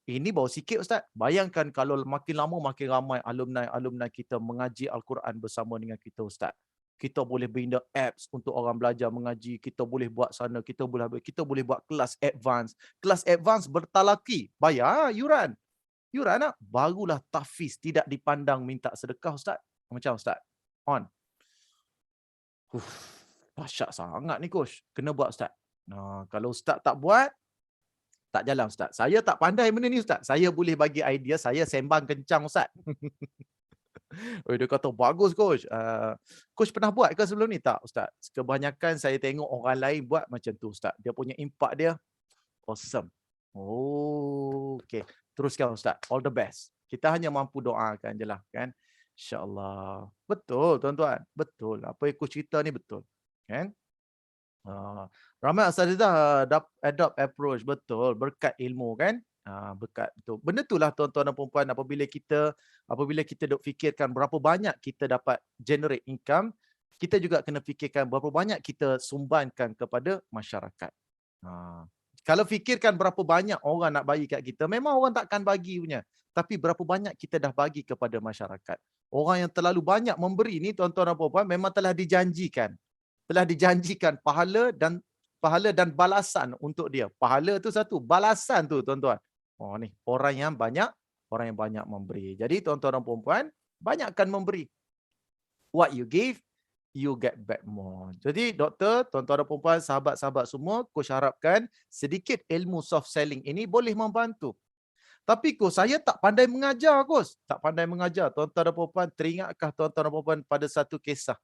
Ini baru sikit ustaz. Bayangkan kalau makin lama makin ramai alumni kita mengaji Al-Quran bersama dengan kita ustaz. Kita boleh bina apps untuk orang belajar mengaji, kita boleh buat sana, kita boleh buat kelas advance. Kelas advance bertalaki, bayar yuran. Yuran nak, barulah tahfiz tidak dipandang minta sedekah ustaz. Macam ustaz. On. Dahsyat sangat ni coach. Kena buat ustaz. Nah, kalau ustaz tak buat, tak jalan ustaz. Saya tak pandai benda ni ustaz. Saya boleh bagi idea, saya sembang kencang ustaz. Dia kata bagus coach. Coach pernah buat ke sebelum ni? Tak ustaz. Kebanyakan saya tengok orang lain buat macam tu ustaz. Dia punya impak dia awesome. Oh, okay. Teruskan ustaz. All the best. Kita hanya mampu doakan je lah kan. InsyaAllah. Betul tuan-tuan. Betul. Apa yang coach cerita ni betul. Kan? Ramai asatidzah adopt approach. Betul. Berkat ilmu kan. Berkat tu. Benda itulah tuan-tuan dan puan-puan, apabila kita duk fikirkan berapa banyak kita dapat generate income, kita juga kena fikirkan berapa banyak kita sumbangkan kepada masyarakat. Kalau fikirkan berapa banyak orang nak bagi kat kita, memang orang takkan bagi punya. Tapi berapa banyak kita dah bagi kepada masyarakat. Orang yang terlalu banyak memberi ni tuan-tuan dan puan-puan memang telah dijanjikan. Telah dijanjikan pahala dan balasan untuk dia. Pahala tu satu, balasan tu tuan-tuan. Oh ni, orang yang banyak memberi. Jadi tuan-tuan dan puan-puan, banyakkan memberi. What you give, you get back more. Jadi doktor, tuan-tuan dan puan-puan, sahabat-sahabat semua, coach harapkan sedikit ilmu soft selling ini boleh membantu. Tapi coach, saya tak pandai mengajar coach. Tak pandai mengajar. Tuan-tuan dan puan-puan, teringatkah tuan-tuan dan puan-puan pada satu kisah?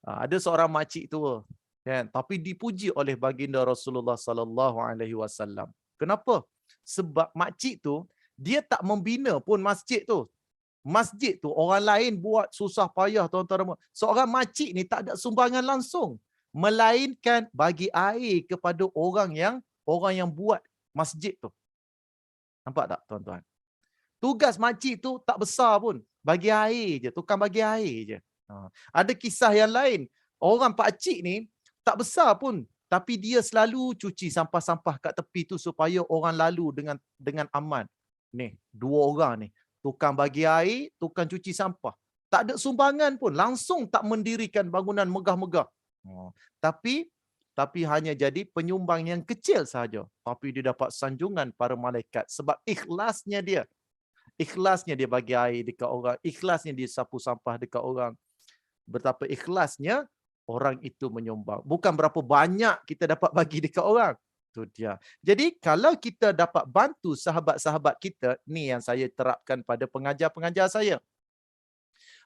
Ada seorang makcik tua, kan, tapi dipuji oleh baginda Rasulullah sallallahu alaihi wasallam. Kenapa? Sebab makcik tu dia tak membina pun masjid tu. Masjid tu orang lain buat susah payah tuan-tuan dan puan. Seorang makcik ni tak ada sumbangan langsung, melainkan bagi air kepada orang yang buat masjid tu. Nampak tak tuan-tuan? Tugas makcik tu tak besar pun, bagi air je, tukang bagi air je. Ada kisah yang lain. Orang pakcik ni tak besar pun, tapi dia selalu cuci sampah-sampah kat tepi tu supaya orang lalu dengan aman. Ni, dua orang ni, tukang bagi air, tukang cuci sampah. Tak ada sumbangan pun, langsung tak mendirikan bangunan megah-megah. Tapi hanya jadi penyumbang yang kecil sahaja. Tapi dia dapat sanjungan para malaikat sebab ikhlasnya dia. Ikhlasnya dia bagi air dekat orang, ikhlasnya dia sapu sampah dekat orang. Betapa ikhlasnya orang itu menyumbang. Bukan berapa banyak kita dapat bagi dekat orang. Itu dia. Jadi kalau kita dapat bantu sahabat-sahabat kita, ni yang saya terapkan pada pengajar-pengajar saya.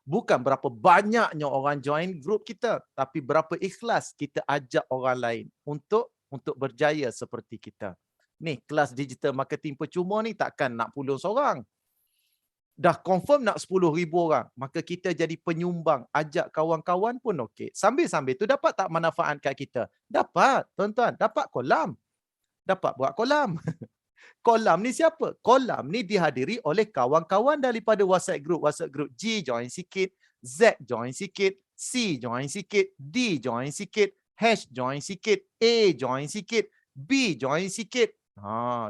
Bukan berapa banyaknya orang join grup kita, tapi berapa ikhlas kita ajak orang lain untuk berjaya seperti kita. Ni kelas digital marketing percuma ni takkan nak puluh seorang. Dah confirm nak 10,000 orang, maka kita jadi penyumbang, ajak kawan-kawan pun okey. Sambil-sambil tu dapat tak manfaat kat kita? Dapat, tuan-tuan, dapat kolam. Dapat buat kolam. Kolam ni siapa? Kolam ni dihadiri oleh kawan-kawan daripada WhatsApp group. G join sikit, Z join sikit, C join sikit, D join sikit, H join sikit, A join sikit, B join sikit.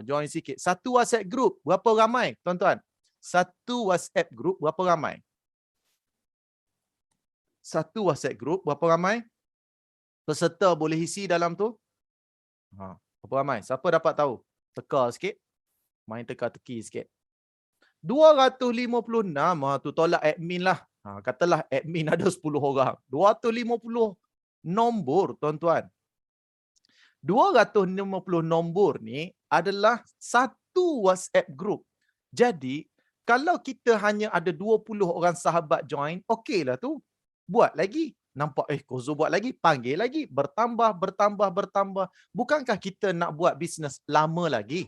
Join sikit. Satu WhatsApp group berapa ramai, tuan-tuan? Satu WhatsApp group berapa ramai? Satu WhatsApp group berapa ramai? Peserta boleh isi dalam tu? Berapa ramai? Siapa dapat tahu? Teka sikit. Main teka-teki sikit. 256. Tu tolak admin lah. Katalah admin ada 10 orang. 250 nombor, tuan-tuan. 250 nombor ni adalah satu WhatsApp group. Jadi, kalau kita hanya ada 20 orang sahabat join, okeylah tu. Buat lagi. Nampak, Kozo buat lagi, panggil lagi, bertambah. Bukankah kita nak buat bisnes lama lagi?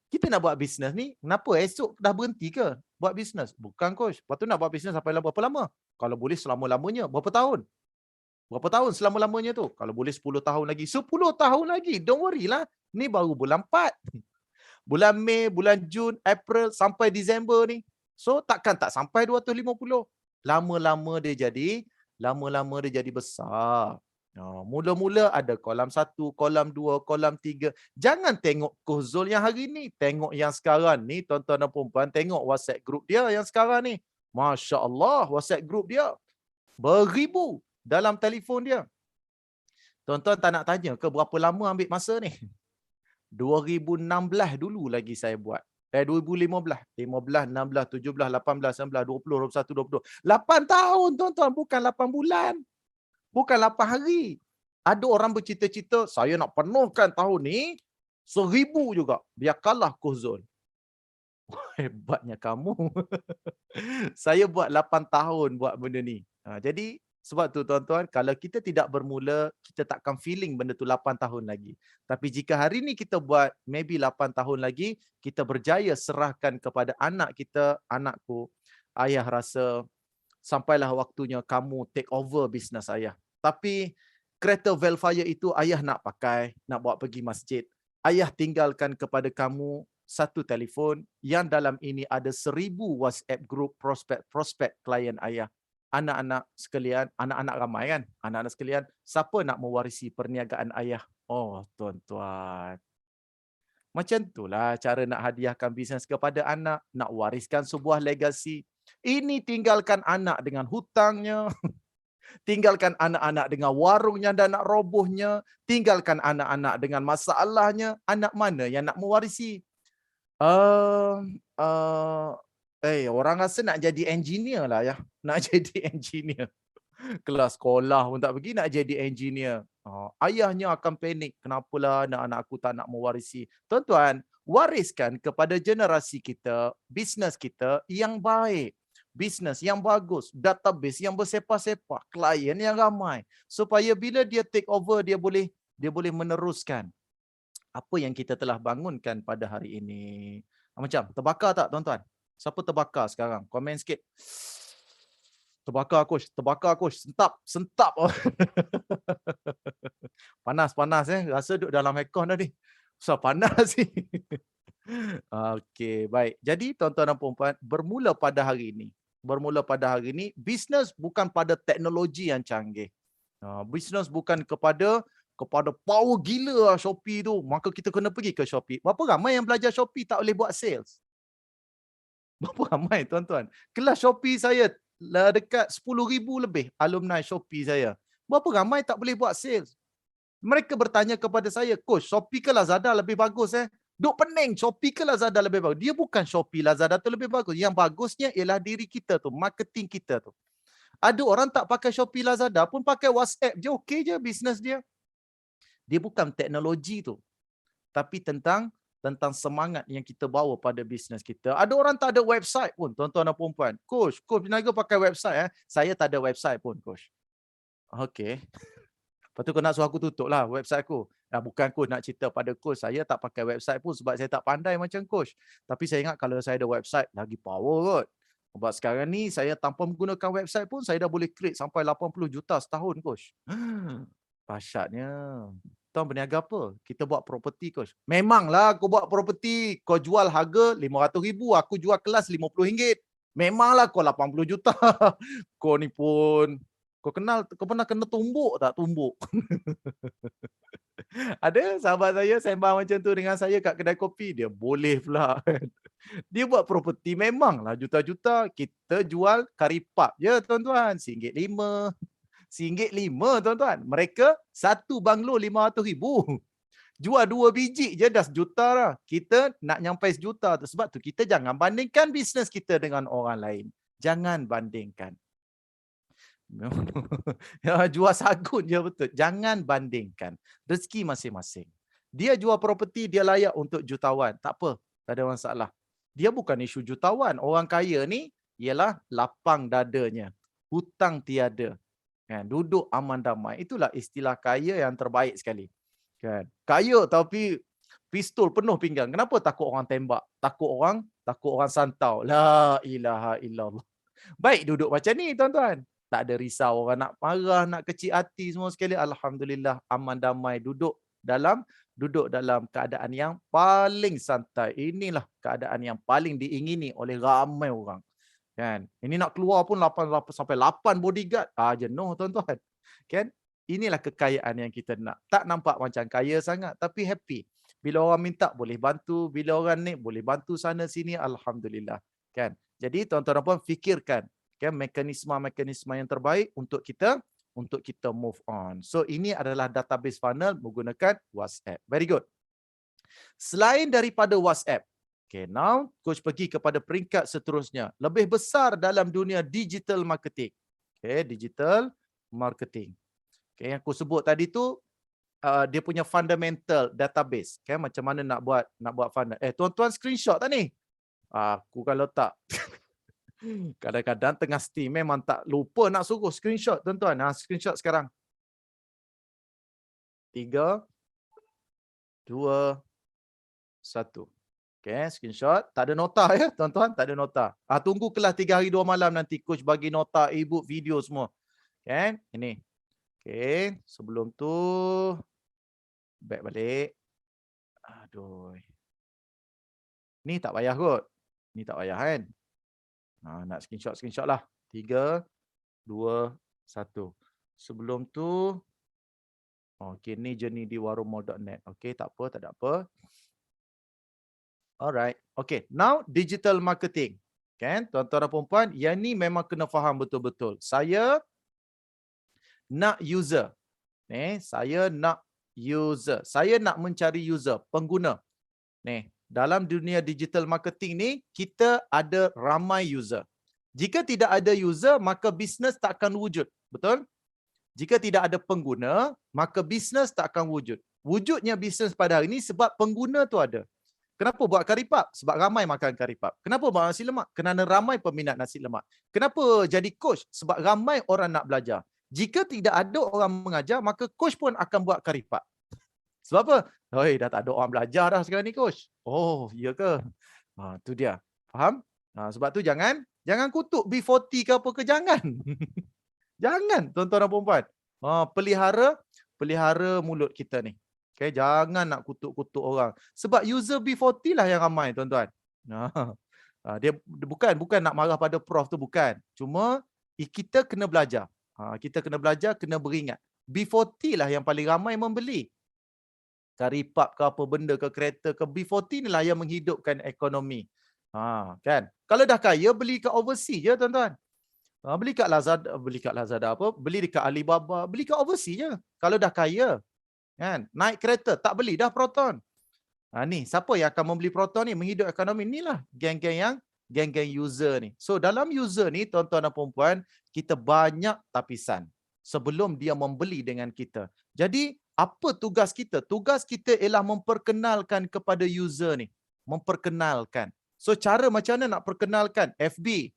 Kita nak buat bisnes ni, kenapa esok dah berhenti ke buat bisnes? Bukan, coach. Lepas tu nak buat bisnes sampai berapa lama? Kalau boleh selama-lamanya, berapa tahun? Berapa tahun selama-lamanya tu? Kalau boleh 10 tahun lagi. 10 tahun lagi. Don't worry lah. Ni baru bulan 4. Bulan Mei, bulan Jun, April sampai Disember ni. So takkan tak sampai 250. Lama-lama dia jadi besar. Mula-mula ada kolam 1, kolam 2, kolam 3. Jangan tengok Coach Zul yang hari ni. Tengok yang sekarang ni, tuan-tuan dan puan-puan. Tengok WhatsApp group dia yang sekarang ni. Masya Allah, WhatsApp group dia. Beribu dalam telefon dia. Tuan-tuan tak nak tanya ke berapa lama ambil masa ni? 2016 dulu lagi saya buat. 2015, 15, 16, 17, 18, 19, 20, 21, 22. 8 tahun tuan-tuan, bukan 8 bulan. Bukan 8 hari. Ada orang bercita-cita, saya nak penuhkan tahun ni 1000 juga. Biar kalah Coach Zul. Hebatnya kamu. Saya buat 8 tahun buat benda ni. Jadi sebab tu tuan-tuan, kalau kita tidak bermula, kita takkan feeling benda tu 8 tahun lagi. Tapi jika hari ni kita buat maybe 8 tahun lagi, kita berjaya serahkan kepada anak kita, anakku, ayah rasa sampailah waktunya kamu take over bisnes ayah. Tapi kereta Velfire itu ayah nak pakai, nak bawa pergi masjid. Ayah tinggalkan kepada kamu satu telefon yang dalam ini ada 1000 WhatsApp group prospek klien ayah. Anak-anak sekalian, anak-anak ramai kan? Anak-anak sekalian, siapa nak mewarisi perniagaan ayah? Oh, tuan-tuan. Macam itulah cara nak hadiahkan bisnes kepada anak, nak wariskan sebuah legasi. Ini tinggalkan anak dengan hutangnya, tinggalkan anak-anak dengan warungnya dan nak robohnya, tinggalkan anak-anak dengan masalahnya. Anak mana yang nak mewarisi? Orang rasa nak jadi engineer lah ya. Nak jadi engineer. Kelas sekolah pun tak pergi, nak jadi engineer. Ayahnya akan panik. Kenapalah anak-anak aku tak nak mewarisi. Tuan-tuan, wariskan kepada generasi kita, bisnes kita yang baik. Bisnes yang bagus. Database yang bersepah-sepah. Klien yang ramai. Supaya bila dia take over, dia boleh meneruskan apa yang kita telah bangunkan pada hari ini. Macam, terbakar tak tuan-tuan? Siapa terbakar sekarang? Komen sikit. Terbakar coach. Sentap. Panas Rasa duduk dalam aircon dah ni. Susah panas ni. Okey, baik. Jadi tuan-tuan dan puan-puan, bermula pada hari ini, bisnes bukan pada teknologi yang canggih. Bisnes bukan kepada power gila lah Shopee tu. Maka kita kena pergi ke Shopee. Berapa ramai yang belajar Shopee tak boleh buat sales? Berapa ramai tuan-tuan? Kelas Shopee saya dekat 10,000 lebih alumni Shopee saya. Berapa ramai tak boleh buat sales? Mereka bertanya kepada saya, Coach, Shopee ke Lazada lebih bagus? Duk pening, Shopee ke Lazada lebih bagus? Dia bukan Shopee, Lazada tu lebih bagus. Yang bagusnya ialah diri kita tu, marketing kita tu. Ada orang tak pakai Shopee, Lazada pun pakai WhatsApp je, okey je bisnes dia. Dia bukan teknologi tu. Tapi tentang semangat yang kita bawa pada bisnes kita. Ada orang tak ada website pun, tuan-tuan dan puan-puan. Coach berniaga pakai website. Saya tak ada website pun, Coach. Okey. Lepas tu kau nak suruh aku tutup lah website aku. Bukan Coach nak cerita pada Coach, saya tak pakai website pun sebab saya tak pandai macam Coach. Tapi saya ingat kalau saya ada website, lagi power kot. Sebab sekarang ni saya tanpa menggunakan website pun, saya dah boleh create sampai 80 juta setahun, Coach. Dahsyatnya. Tuan berniaga apa? Kita buat property, Coach. Memanglah kau buat property, kau jual harga 500,000, aku jual kelas RM50. Memanglah kau 80 juta. Kau ni pun, kau pernah kena tumbuk tak? Tumbuk. Ada sahabat saya sembang macam tu dengan saya kat kedai kopi, dia boleh pula. Dia buat property memanglah juta-juta, kita jual karipap je tuan-tuan, RM5. RM5 tuan-tuan. Mereka satu banglo 500,000. Jual 2 biji je dah sejuta lah. Kita nak nyampai sejuta tu. Sebab tu kita jangan bandingkan bisnes kita dengan orang lain. Jangan bandingkan. Jual sagun je betul. Jangan bandingkan. Rezeki masing-masing. Dia jual properti, dia layak untuk jutawan. Tak apa. Tak ada masalah. Dia bukan isu jutawan. Orang kaya ni ialah lapang dadanya. Hutang tiada. Kan? Duduk aman damai. Itulah istilah kaya yang terbaik sekali. Kan? Kaya tapi pistol penuh pinggang. Kenapa takut orang tembak? Takut orang santau. La ilaha illallah. Baik duduk macam ni tuan-tuan. Tak ada risau orang nak marah, nak kecil hati semua sekali. Alhamdulillah aman damai duduk dalam keadaan yang paling santai. Inilah keadaan yang paling diingini oleh ramai orang. Kan? Ini nak keluar pun 8 sampai 8 bodyguard. Jenuh tuan-tuan. Kan? Inilah kekayaan yang kita nak. Tak nampak macam kaya sangat tapi happy. Bila orang minta boleh bantu, bila orang ni boleh bantu sana sini, alhamdulillah. Kan? Jadi tuan-tuan dan puan fikirkan kan mekanisme-mekanisme yang terbaik untuk kita move on. So ini adalah database funnel menggunakan WhatsApp. Very good. Selain daripada WhatsApp, okay, now coach pergi kepada peringkat seterusnya. Lebih besar dalam dunia digital marketing. Okay, digital marketing. Okay, yang aku sebut tadi tu dia punya fundamental database. Okay, macam mana nak buat funnel. Tuan-tuan screenshot tak ni? Aku kalau tak kadang-kadang tengah steam memang tak lupa nak suruh screenshot tuan-tuan. Screenshot sekarang. 3, 2, 1. Okay, screenshot. Tak ada nota ya tuan-tuan, tak ada nota. Tunggu kelas 3 hari 2 malam nanti coach bagi nota, e-book, video semua. Okay, ini. Okay, sebelum tu back balik. Aduh. Ni tak payah kot. Ni tak payah kan. Nak screenshot lah. 3, 2, 1. Sebelum tu, okay, ni journey di warungmall.net. Okay, tak ada apa. Alright. Okay, now digital marketing. Kan, tuan-tuan dan puan-puan, yang ni memang kena faham betul-betul. Saya nak user. Saya nak user. Saya nak mencari user, pengguna. Dalam dunia digital marketing ni, kita ada ramai user. Jika tidak ada user, maka bisnes tak akan wujud. Betul? Jika tidak ada pengguna, maka bisnes tak akan wujud. Wujudnya bisnes pada hari ini sebab pengguna tu ada. Kenapa buat kari pap? Sebab ramai makan kari pap. Kenapa buat nasi lemak? Kerana ramai peminat nasi lemak. Kenapa jadi coach? Sebab ramai orang nak belajar. Jika tidak ada orang mengajar, maka coach pun akan buat kari pap. Sebab apa? Dah tak ada orang belajar dah sekarang ni coach. Oh, iya ke? Tu dia. Faham? Sebab tu jangan kutuk B40 ke apa ke, jangan. Jangan tuan-tuan dan puan-puan. Pelihara mulut kita ni. Okay, jangan nak kutuk-kutuk orang. Sebab user B40 lah yang ramai tuan-tuan. Dia bukan nak marah pada prof tu, bukan. Cuma kita kena belajar. Kita kena belajar, kena beringat. B40 lah yang paling ramai membeli. Kari pap ke apa benda ke kereta ke, B40 ni lah yang menghidupkan ekonomi. Kan? Kalau dah kaya, beli kat overseas je tuan-tuan. Beli kat Lazada apa? Beli dekat Alibaba, beli kat overseas je. Kalau dah kaya. Kan? Naik kereta, tak beli dah Proton. Ni, siapa yang akan membeli Proton ni? Menghidup ekonomi. Inilah geng-geng user ni. So, dalam user ni, tuan-tuan dan puan-puan, kita banyak tapisan sebelum dia membeli dengan kita. Jadi, apa tugas kita? Tugas kita ialah memperkenalkan kepada user ni. Memperkenalkan. So, cara macam mana nak perkenalkan? FB,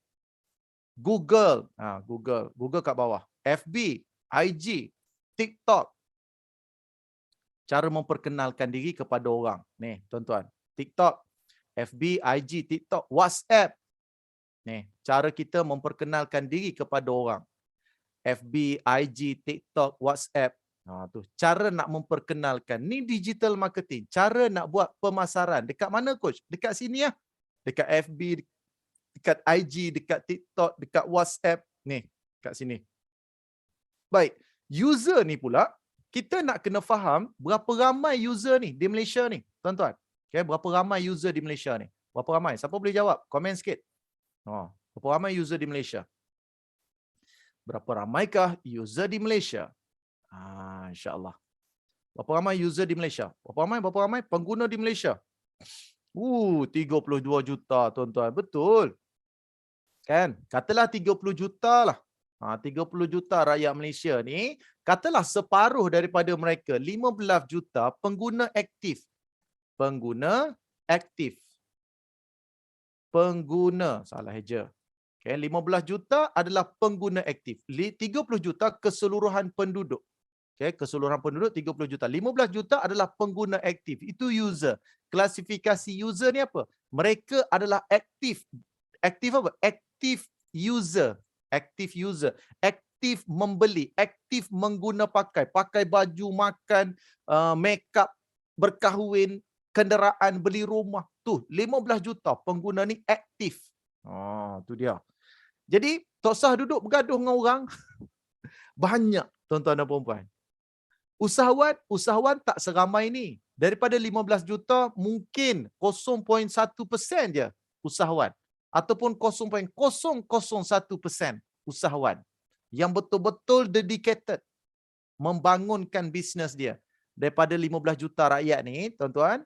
Google. Google kat bawah. FB, IG, TikTok. Cara memperkenalkan diri kepada orang. Ni, tuan-tuan. TikTok, FB, IG, TikTok, WhatsApp. Ni, cara kita memperkenalkan diri kepada orang. FB, IG, TikTok, WhatsApp. Tu cara nak memperkenalkan. Ni digital marketing. Cara nak buat pemasaran. Dekat mana coach? Dekat sini ya. Dekat FB, dekat IG, dekat TikTok, dekat WhatsApp. Ni, kat sini. Baik. User ni pula, kita nak kena faham berapa ramai user ni di Malaysia ni. Tuan-tuan. Okay, berapa ramai user di Malaysia ni? Berapa ramai? Siapa boleh jawab? Komen sikit. Berapa ramai user di Malaysia? Berapa ramaikah user di Malaysia? InsyaAllah. Berapa ramai user di Malaysia? Berapa ramai pengguna di Malaysia? 32 juta tuan-tuan. Betul. Kan? Katalah 30 juta lah. 30 juta rakyat Malaysia ni, katalah separuh daripada mereka, 15 juta pengguna aktif. Pengguna aktif. Pengguna, salah eja. Okay, 15 juta adalah pengguna aktif. 30 juta keseluruhan penduduk. Okay, keseluruhan penduduk 30 juta. 15 juta adalah pengguna aktif. Itu user. Klasifikasi user ni apa? Mereka adalah aktif. Aktif apa? Aktif user. Aktif user. Aktif membeli. Aktif mengguna pakai. Pakai baju, makan, make up, berkahwin, kenderaan, beli rumah. Tu 15 juta pengguna ni aktif. Tu dia. Jadi, tak usah duduk bergaduh dengan orang. Banyak, tuan-tuan dan puan-puan. Usahawan tak seramai ni. Daripada 15 juta, mungkin 0.1% je usahawan. Ataupun 0.001% usahawan. Yang betul-betul dedicated membangunkan bisnes dia. Daripada 15 juta rakyat ni, tuan-tuan,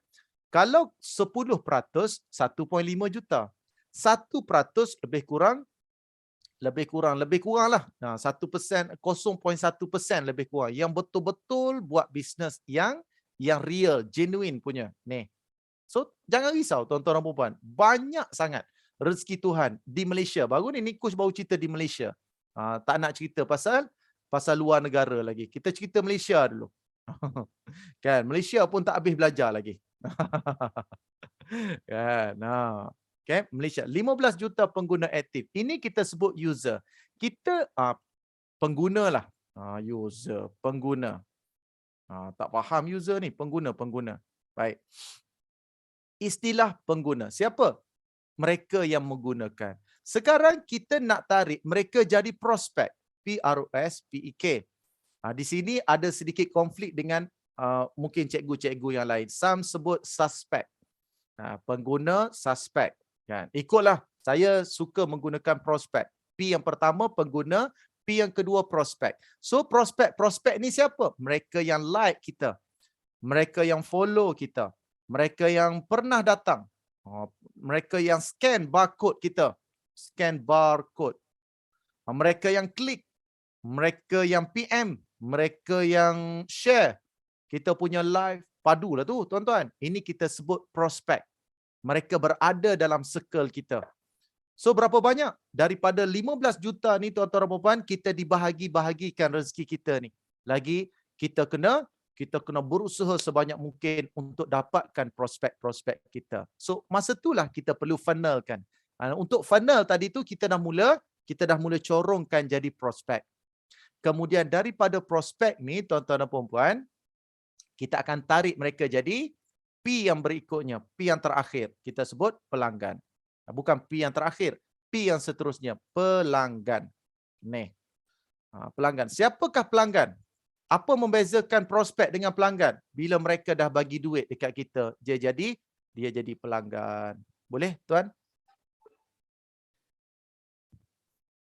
kalau 10%, 1.5 juta. 1% lebih kurang lah. 1%, 0.1% lebih kurang. Yang betul-betul buat bisnes yang real, genuine punya. Ni. So, jangan risau tuan-tuan dan puan-puan. Banyak sangat rezeki Tuhan di Malaysia. Baru ni coach baru cerita di Malaysia. Tak nak cerita pasal luar negara lagi. Kita cerita Malaysia dulu. Kan, Malaysia pun tak habis belajar lagi. Kan. Okay, Malaysia 15 juta pengguna aktif. Ini kita sebut user. Kita pengguna lah. User, pengguna. Tak faham user ni, pengguna. Baik. Istilah pengguna. Siapa? Mereka yang menggunakan. Sekarang kita nak tarik mereka jadi prospek. P-R-O-S-P-E-K. Di sini ada sedikit konflik dengan mungkin cikgu-cikgu yang lain. Some sebut suspek. Pengguna suspek. Kan? Ikutlah, saya suka menggunakan prospek. P yang pertama pengguna, P yang kedua prospek. So prospek ni siapa? Mereka yang like kita. Mereka yang follow kita. Mereka yang pernah datang. Mereka yang scan barcode kita. Scan barcode. Mereka yang klik. Mereka yang PM. Mereka yang share. Kita punya live. Padulah tu tuan-tuan. Ini kita sebut prospek. Mereka berada dalam circle kita. So berapa banyak? Daripada 15 juta ni tuan-tuan dan puan-puan, kita dibahagi-bahagikan rezeki kita ni. Lagi kita kena berusaha sebanyak mungkin untuk dapatkan prospek-prospek kita. So masa itulah kita perlu funnelkan. Untuk funnel tadi tu kita dah mula corongkan jadi prospek. Kemudian daripada prospek ni tuan-tuan dan puan-puan, kita akan tarik mereka jadi P yang berikutnya, P yang terakhir. Kita sebut pelanggan. Bukan P yang terakhir, P yang seterusnya, pelanggan. Ni. Pelanggan. Siapakah pelanggan? Apa membezakan prospek dengan pelanggan? Bila mereka dah bagi duit dekat kita, dia jadi pelanggan. Boleh, tuan?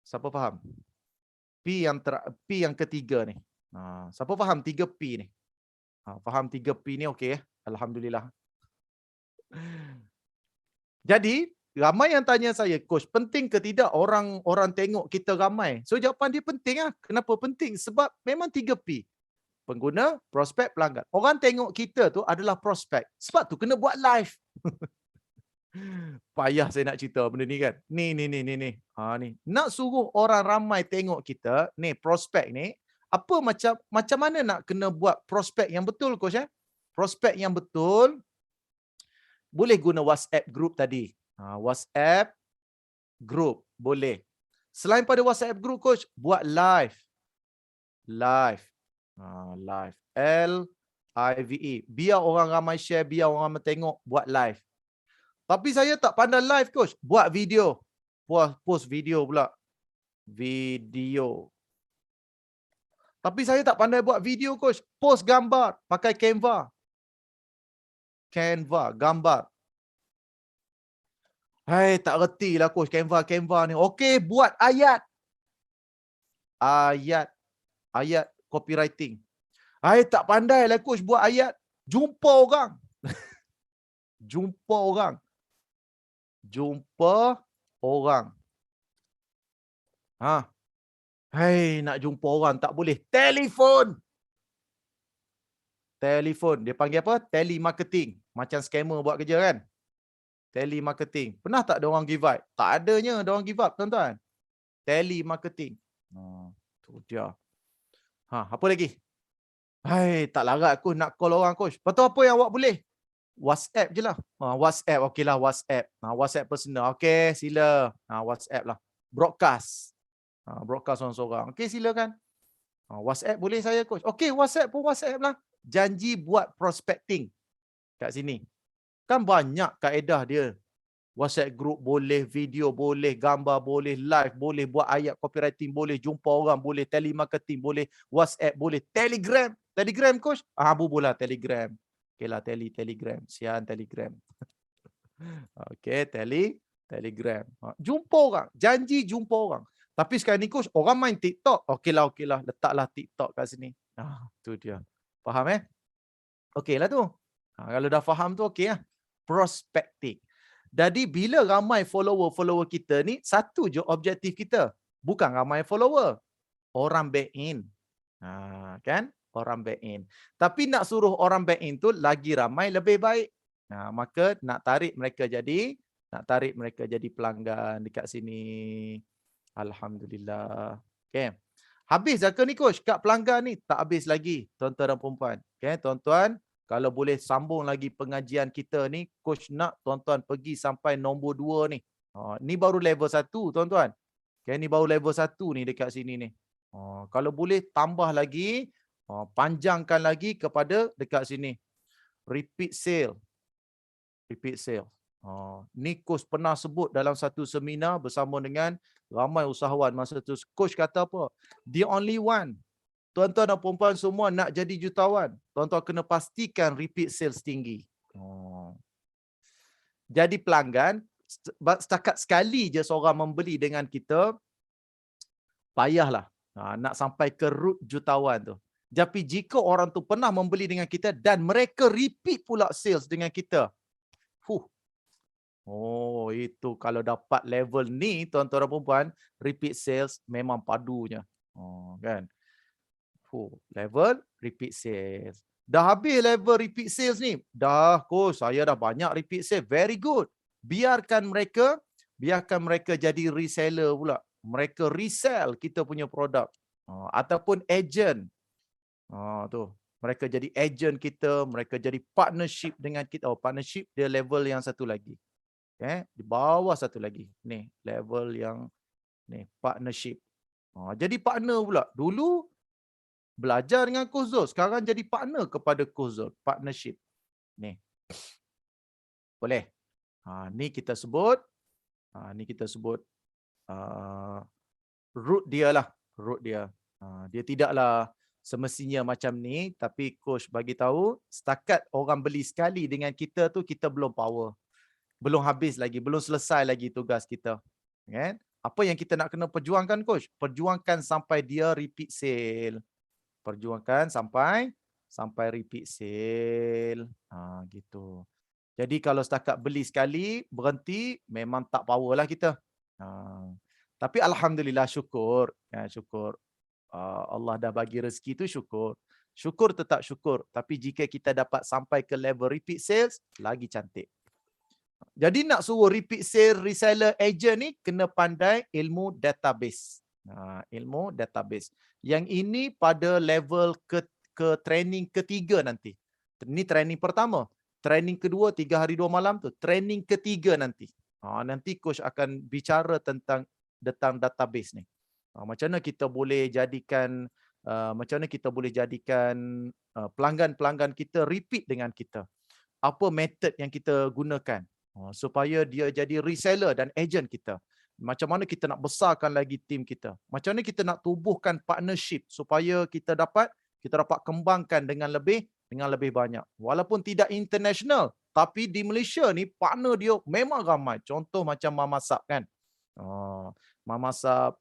Siapa faham? P yang ketiga ni. Siapa faham 3P ni? Faham 3P ni okey ya? Alhamdulillah. Jadi, ramai yang tanya saya, coach, penting ke tidak orang tengok kita ramai? So, jawapan dia penting lah. Kenapa penting? Sebab memang 3P. Pengguna, prospek, pelanggan. Orang tengok kita tu adalah prospek. Sebab tu kena buat live. Payah saya nak cerita benda ni kan. Ni. Ni. Nak suruh orang ramai tengok kita, ni prospek ni, apa macam mana nak kena buat prospek yang betul, coach eh? Prospek yang betul, boleh guna WhatsApp group tadi. WhatsApp group, boleh. Selain pada WhatsApp group, coach, buat live. Live. L-I-V-E. Biar orang ramai share, biar orang ramai tengok, buat live. Tapi saya tak pandai live, coach. Buat video. Post video pula. Video. Tapi saya tak pandai buat video, coach. Post gambar. Pakai Canva. Gambar. Hai, tak reti lah, coach. Canva ni. Okey, buat ayat. Ayat copywriting. Hai, tak pandai lah, coach, buat ayat. Jumpa orang. Hai, nak jumpa orang tak boleh. Telefon. Dia panggil apa? Telemarketing. Macam scammer buat kerja kan? Telemarketing. Pernah tak ada orang give up? Tak adanya ada orang give up, tuan-tuan. Telemarketing. Tu dia. Apa lagi? Hai, tak larat aku nak call orang, coach. Lepas tu apa yang awak boleh? WhatsApp je lah. WhatsApp, okey lah WhatsApp. WhatsApp personal. Okey, sila. WhatsApp lah. Broadcast. Broadcast seorang-seorang. Okey, silakan. WhatsApp boleh saya, coach. Okey, WhatsApp pun WhatsApp lah. Janji buat prospecting kat sini. Kan banyak kaedah dia. WhatsApp group boleh, video boleh, gambar boleh, live boleh, buat ayat copywriting boleh, jumpa orang boleh, telemarketing boleh, WhatsApp boleh, Telegram. Telegram, coach? Bola Telegram. Okeylah, Telegram. Sian Telegram. Okey, Telegram. Jumpa orang. Janji jumpa orang. Tapi sekarang ni, coach, orang main TikTok. Okeylah. Letaklah TikTok kat sini. Tu dia. Faham Okeylah tu. Kalau dah faham tu, okey lah. Prospecting. Jadi bila ramai follower kita ni, satu je objektif kita. Bukan ramai follower. Orang back in. Kan? Orang back in. Tapi nak suruh orang back in tu lagi ramai lebih baik. Maka nak tarik mereka jadi pelanggan dekat sini. Alhamdulillah. Okay. Habis dah ke ni, coach? Kat pelanggan ni tak habis lagi, tuan-tuan dan puan-puan. Okay, tuan-tuan, kalau boleh sambung lagi pengajian kita ni, coach nak tuan-tuan pergi sampai nombor 2 ni. Ni baru level 1, tuan-tuan. Okay, ni baru level 1 ni dekat sini ni. Kalau boleh tambah lagi, panjangkan lagi kepada dekat sini. Repeat sale. Ni coach pernah sebut dalam satu seminar bersama dengan ramai usahawan masa tu. Coach kata apa? The only one. Tuan-tuan dan puan-puan semua nak jadi jutawan. Tuan-tuan kena pastikan repeat sales tinggi. Jadi pelanggan, setakat sekali je seorang membeli dengan kita, payahlah. Nak sampai ke root jutawan tu. Tapi jika orang tu pernah membeli dengan kita dan mereka repeat pula sales dengan kita, itu kalau dapat level ni, tuan-tuan dan puan-puan, repeat sales memang padunya. Kan? Level repeat sales. Dah habis level repeat sales ni. Dah, coach, saya dah banyak repeat sales. Very good. Biarkan mereka jadi reseller pula. Mereka resell kita punya produk. Ataupun agent. Tu. Mereka jadi agent kita, mereka jadi partnership dengan kita. Partnership dia level yang satu lagi. Di bawah satu lagi. Ni, level yang ni, partnership. Jadi partner pula. Dulu belajar dengan Coach Zul, sekarang jadi partner kepada Coach Zul. Partnership. Ni. Boleh. Ni kita sebut. Root dia lah. Root dia. Dia tidaklah semestinya macam ni, tapi coach bagi tahu, setakat orang beli sekali dengan kita tu, kita belum power. Belum habis lagi, belum selesai lagi tugas kita. Kan? Apa yang kita nak kena perjuangkan, coach? Perjuangkan sampai dia repeat sale. Perjuangkan sampai repeat sale. Gitu. Jadi kalau setakat beli sekali, berhenti, memang tak power lah kita. Tapi alhamdulillah, syukur. Syukur. Allah dah bagi rezeki tu, syukur. Syukur tetap syukur. Tapi jika kita dapat sampai ke level repeat sales, lagi cantik. Jadi nak suruh repeat sale, reseller, agent ni, kena pandai ilmu database. Ilmu database. Yang ini pada level ke training ketiga nanti. Ini training pertama. Training kedua, 3 hari 2 malam tu. Training ketiga nanti. Nanti coach akan bicara tentang database ni. Macam mana kita boleh jadikan pelanggan-pelanggan kita repeat dengan kita. Apa method yang kita gunakan supaya dia jadi reseller dan agent kita. Macam mana kita nak besarkan lagi tim kita. Macam mana kita nak tubuhkan partnership supaya kita dapat kembangkan dengan lebih banyak. Walaupun tidak international, tapi di Malaysia ni partner dia memang ramai. Contoh macam Mama Sap kan. Mama Sap,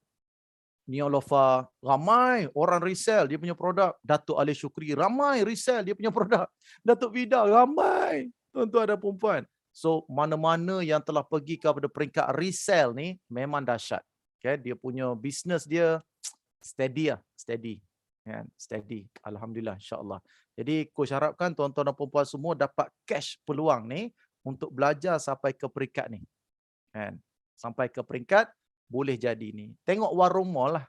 Neolofa, ramai orang resell dia punya produk. Datuk Ali Syukri, ramai resell dia punya produk. Datuk Vida, ramai. Tuan-tuan dan puan-puan. So, mana-mana yang telah pergi kepada peringkat resell ni, memang dahsyat. Okay? Dia punya bisnes dia steady lah. Steady. Alhamdulillah, insyaAllah. Jadi, coach harapkan tuan-tuan dan puan-puan semua dapat cash peluang ni untuk belajar sampai ke peringkat ni. Kan? Sampai ke peringkat boleh jadi ni. Tengok Warung Mall lah.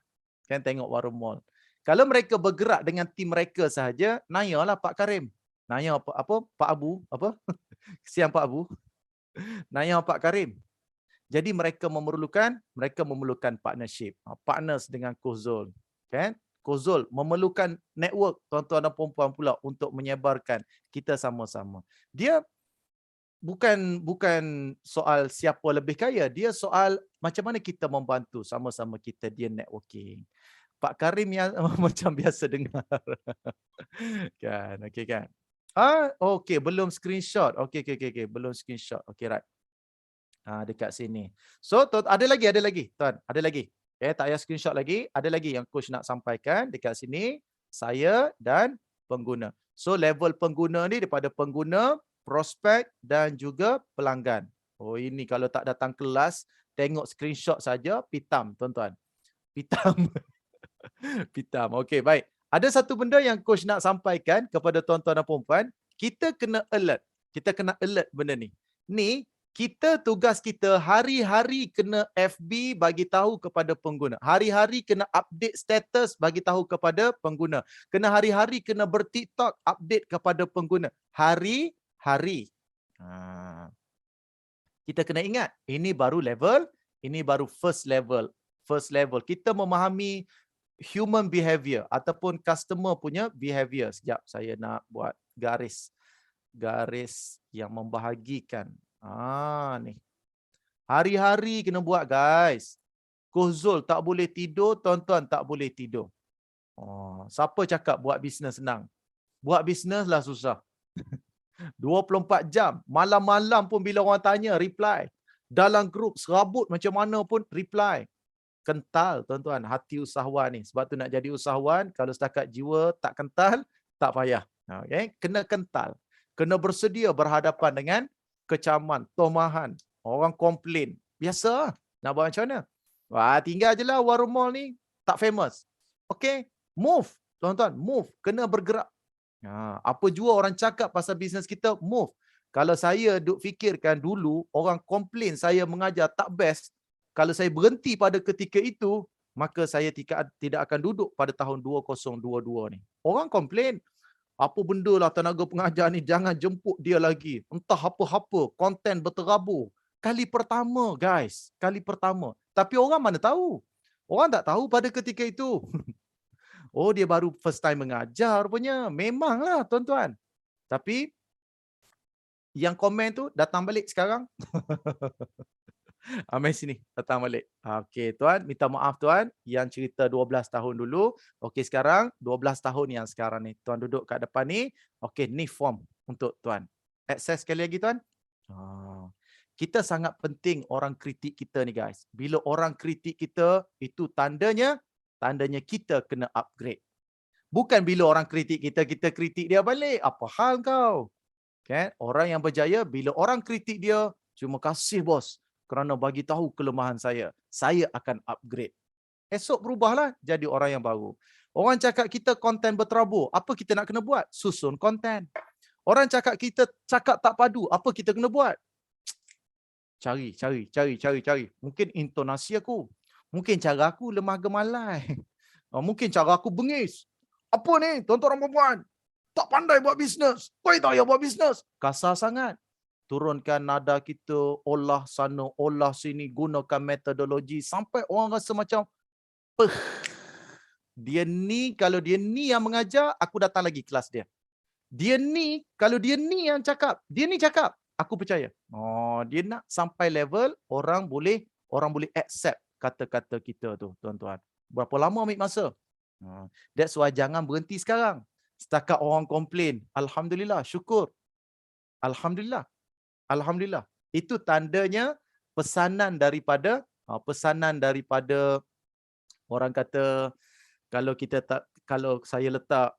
Kan tengok Warung Mall. Kalau mereka bergerak dengan tim mereka sahaja, nayalah Pak Karim. Naya apa Pak Abu, apa? Kesian Pak Abu. Naya Pak Karim. Jadi mereka memerlukan partnership. Partners dengan Coach Zul. Kan? Coach Zul memerlukan network tuan-tuan dan puan-puan pula untuk menyebarkan kita sama-sama. Dia bukan soal siapa lebih kaya, dia soal macam mana kita membantu sama-sama kita dia networking. Pak Karim yang macam biasa dengar. Kan, okey kan. Okey, belum screenshot. Okey, belum screenshot. Okey, right. Dekat sini. So, ada lagi tuan, ada lagi. Okay, tak payah screenshot lagi, ada lagi yang coach nak sampaikan dekat sini, saya dan pengguna. So, level pengguna ni daripada pengguna, prospek dan juga pelanggan. Oh, ini kalau tak datang kelas, tengok screenshot saja, pitam tuan-tuan. Pitam. Pitam. Okey, baik. Ada satu benda yang coach nak sampaikan kepada tuan-tuan dan puan-puan, kita kena alert. Kita kena alert benda ni. Ni tugas kita hari-hari kena FB bagi tahu kepada pengguna. Hari-hari kena update status bagi tahu kepada pengguna. Kena hari-hari kena ber-TikTok update kepada pengguna. Hari-hari. Kita kena ingat, ini baru first level. First level. Kita memahami human behavior ataupun customer punya behavior. Sekejap, saya nak buat garis yang membahagikan. Ni. Hari-hari kena buat, guys. Coach Zul tak boleh tidur, tuan-tuan tak boleh tidur. Siapa cakap buat bisnes senang? Buat bisnes lah susah. 24 jam. Malam-malam pun bila orang tanya, reply. Dalam grup serabut macam mana pun reply. Kental, tuan-tuan, hati usahawan ni. Sebab tu nak jadi usahawan, kalau setakat jiwa tak kental, tak payah. Okay? Kena kental. Kena bersedia berhadapan dengan kecaman, tomahan, orang komplain. Biasa. Nak buat macam mana? Tinggal je lah Warung Mall ni tak famous. Okay? Move. Tuan-tuan, move. Kena bergerak. Apa jua orang cakap pasal bisnes kita, move. Kalau saya duk fikirkan dulu, orang komplain saya mengajar tak best, kalau saya berhenti pada ketika itu, maka saya tidak akan duduk pada tahun 2022 ni. Orang komplain, apa benda lah tenaga pengajar ni, jangan jemput dia lagi. Entah apa-apa, konten berterabur. Kali pertama, guys. Kali pertama. Tapi orang mana tahu? Orang tak tahu pada ketika itu. Oh, dia baru first time mengajar rupanya. Memanglah, tuan-tuan. Tapi, yang komen tu datang balik sekarang. Amai sini, datang balik. Okey, tuan, minta maaf tuan yang cerita 12 tahun dulu. Okey, sekarang 12 tahun yang sekarang ni. Tuan duduk kat depan ni. Okey, ni form untuk tuan. Akses sekali lagi tuan. Kita sangat penting orang kritik kita ni, guys. Bila orang kritik kita, itu tandanya kita kena upgrade. Bukan bila orang kritik kita, kita kritik dia balik. Apa hal kau? Okay? Orang yang berjaya, bila orang kritik dia, terima kasih bos kerana bagi tahu kelemahan saya. Saya akan upgrade. Esok berubahlah jadi orang yang baru. Orang cakap kita konten berterabur. Apa kita nak kena buat? Susun konten. Orang cakap kita cakap tak padu. Apa kita kena buat? Cari. Mungkin intonasi aku. Mungkin cara aku lemah gemalai. Mungkin cara aku bengis. Apa ni tuan-tuan dan puan-puan? Tak pandai buat bisnes. Kau tak payah buat bisnes. Kasar sangat. Turunkan nada kita, olah sana, olah sini, gunakan metodologi sampai orang rasa macam dia ni, kalau dia ni yang mengajar, aku datang lagi kelas dia. Dia ni, kalau dia ni yang cakap, aku percaya. Dia nak sampai level orang boleh accept kata-kata kita tu, tuan-tuan. Berapa lama ambil masa? That's why jangan berhenti sekarang. Setakat orang komplain, alhamdulillah, syukur. Alhamdulillah. Itu tandanya pesanan daripada orang kata, kalau saya letak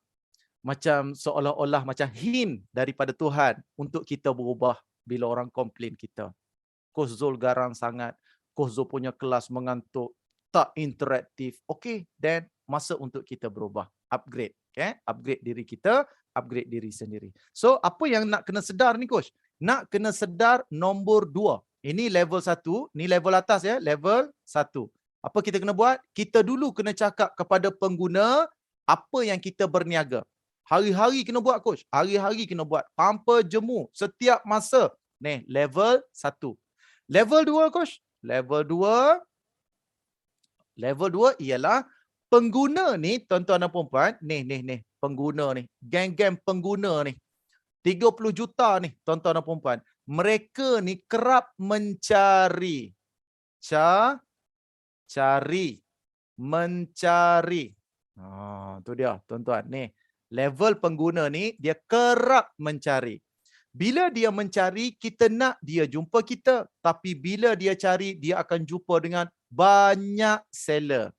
macam seolah-olah macam hint daripada Tuhan untuk kita berubah bila orang komplain kita. Coach Zul garang sangat, Coach Zul punya kelas mengantuk, tak interaktif. Okay, then masa untuk kita berubah, upgrade. Okay? Upgrade diri kita, upgrade diri sendiri. So, apa yang nak kena sedar ni, Coach? nak kena sedar nombor 2. Ini level 1, ni level atas ya, level 1. Apa kita kena buat? Kita dulu kena cakap kepada pengguna apa yang kita berniaga. Hari-hari kena buat coach, hari-hari kena buat tanpa jemu setiap masa. Ni level 1. Level 2 coach, level 2 ialah pengguna ni tuan-tuan dan puan-puan, ni pengguna ni, geng-geng pengguna ni 30 juta ni tuan-tuan dan puan-puan. Mereka ni kerap mencari mencari. Tu dia tuan-tuan ni. Level pengguna ni dia kerap mencari. Bila dia mencari, kita nak dia jumpa kita. Tapi bila dia cari, dia akan jumpa dengan banyak seller.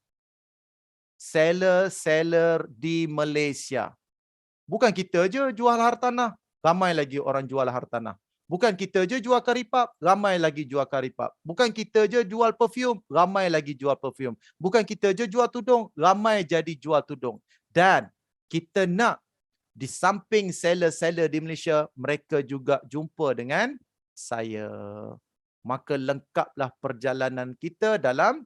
Seller di Malaysia. Bukan kita je jual hartanah. Ramai lagi orang jual hartanah. Bukan kita je jual karipap. Ramai lagi jual karipap. Bukan kita je jual perfume. Ramai lagi jual perfume. Bukan kita je jual tudung. Ramai jadi jual tudung. Dan kita nak di samping seller-seller di Malaysia, mereka juga jumpa dengan saya. Maka lengkaplah perjalanan kita dalam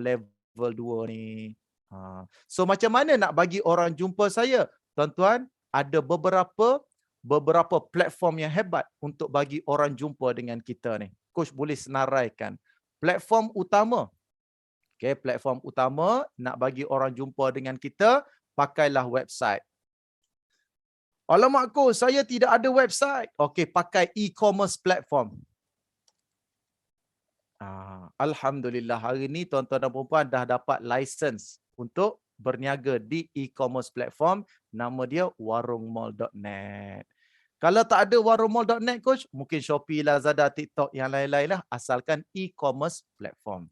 level 2 ni. So macam mana nak bagi orang jumpa saya? Tuan-tuan, ada beberapa platform yang hebat untuk bagi orang jumpa dengan kita ni. Coach boleh senaraikan. Platform utama. Okay, platform utama nak bagi orang jumpa dengan kita, pakailah website. Alamak coach, saya tidak ada website. Okey, pakai e-commerce platform. Alhamdulillah hari ni tuan-tuan dan puan-puan dah dapat license untuk berniaga di e-commerce platform. Nama dia warungmall.net. Kalau tak ada warungmall.net coach, mungkin Shopee, Lazada, TikTok yang lain-lain lah. Asalkan e-commerce platform.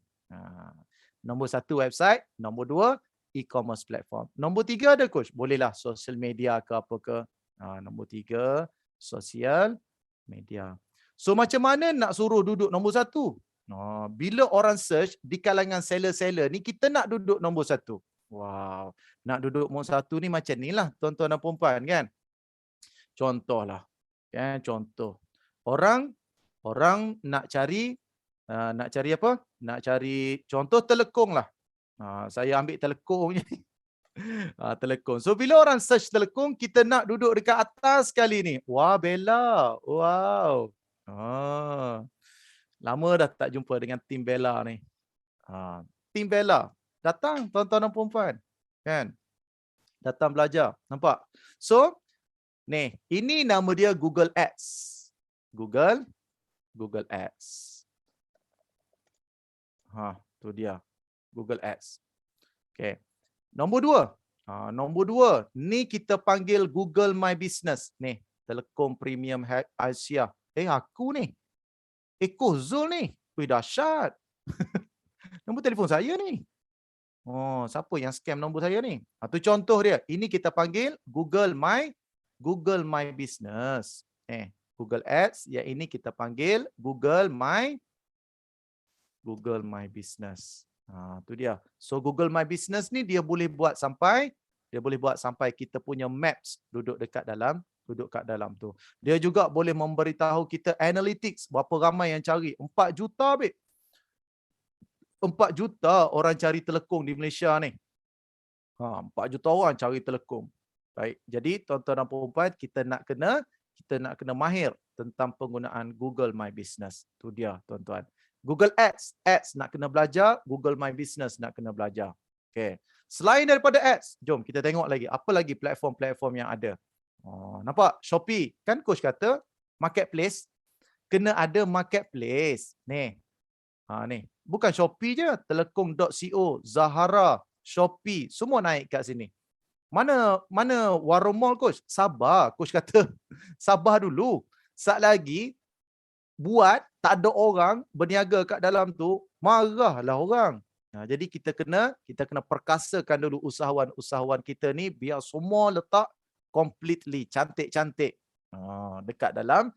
Nombor 1 website, nombor 2 e-commerce platform. Nombor 3 ada coach, bolehlah social media ke apa ke. Nombor 3 sosial media. So macam mana nak suruh duduk nombor 1? Bila orang search di kalangan seller-seller ni, kita nak duduk nombor 1. Wow, nak duduk nombor 1 ni macam ni lah tuan-tuan dan puan-puan kan. Contohlah, kan, contoh. Orang nak cari apa? Nak cari contoh telekung lah. Saya ambil telekung je. Telekung. So bila orang search telekung, kita nak duduk dekat atas sekali ni. Wah, Bella. Wow. Lama dah tak jumpa dengan tim Bella ni. Tim Bella datang tuan-tuan dan puan-puan. Kan? Datang belajar. Nampak? So, ni, ini nama dia Google Ads. Google Ads. Tu dia. Google Ads. Okay. Nombor 2. Nombor 2. Ni kita panggil Google My Business. Ni, Telekom Premium Asia. Aku ni. Koh Zul ni. Dahsyat. Nombor telefon saya ni. Siapa yang scam nombor saya ni? Tu contoh dia. Ini kita panggil Google My Business. Google Ads. Yang ini kita panggil Google My Business. Tu dia. So Google My Business ni dia boleh buat sampai kita punya maps duduk kat dalam tu. Dia juga boleh memberitahu kita analytics berapa ramai yang cari. 4 juta 4 juta orang cari telekung di Malaysia ni. 4 juta orang cari telekung. Baik. Jadi tuan-tuan dan puan-puan, kita nak kena mahir tentang penggunaan Google My Business. Tu dia tuan-tuan. Google Ads nak kena belajar, Google My Business nak kena belajar. Okay. Selain daripada Ads, jom kita tengok lagi. Apa lagi platform-platform yang ada? Nampak? Shopee. Kan coach kata, marketplace. Kena ada marketplace. Ni. Ni. Bukan Shopee je. Telekom.co, Zahara, Shopee. Semua naik kat sini. Mana warung mall coach? Sabar. Coach kata, sabar dulu. Sat lagi, buat tak ada orang berniaga kat dalam tu, marahlah orang. Jadi kita kena perkasakan dulu usahawan kita ni biar semua letak completely cantik-cantik dekat dalam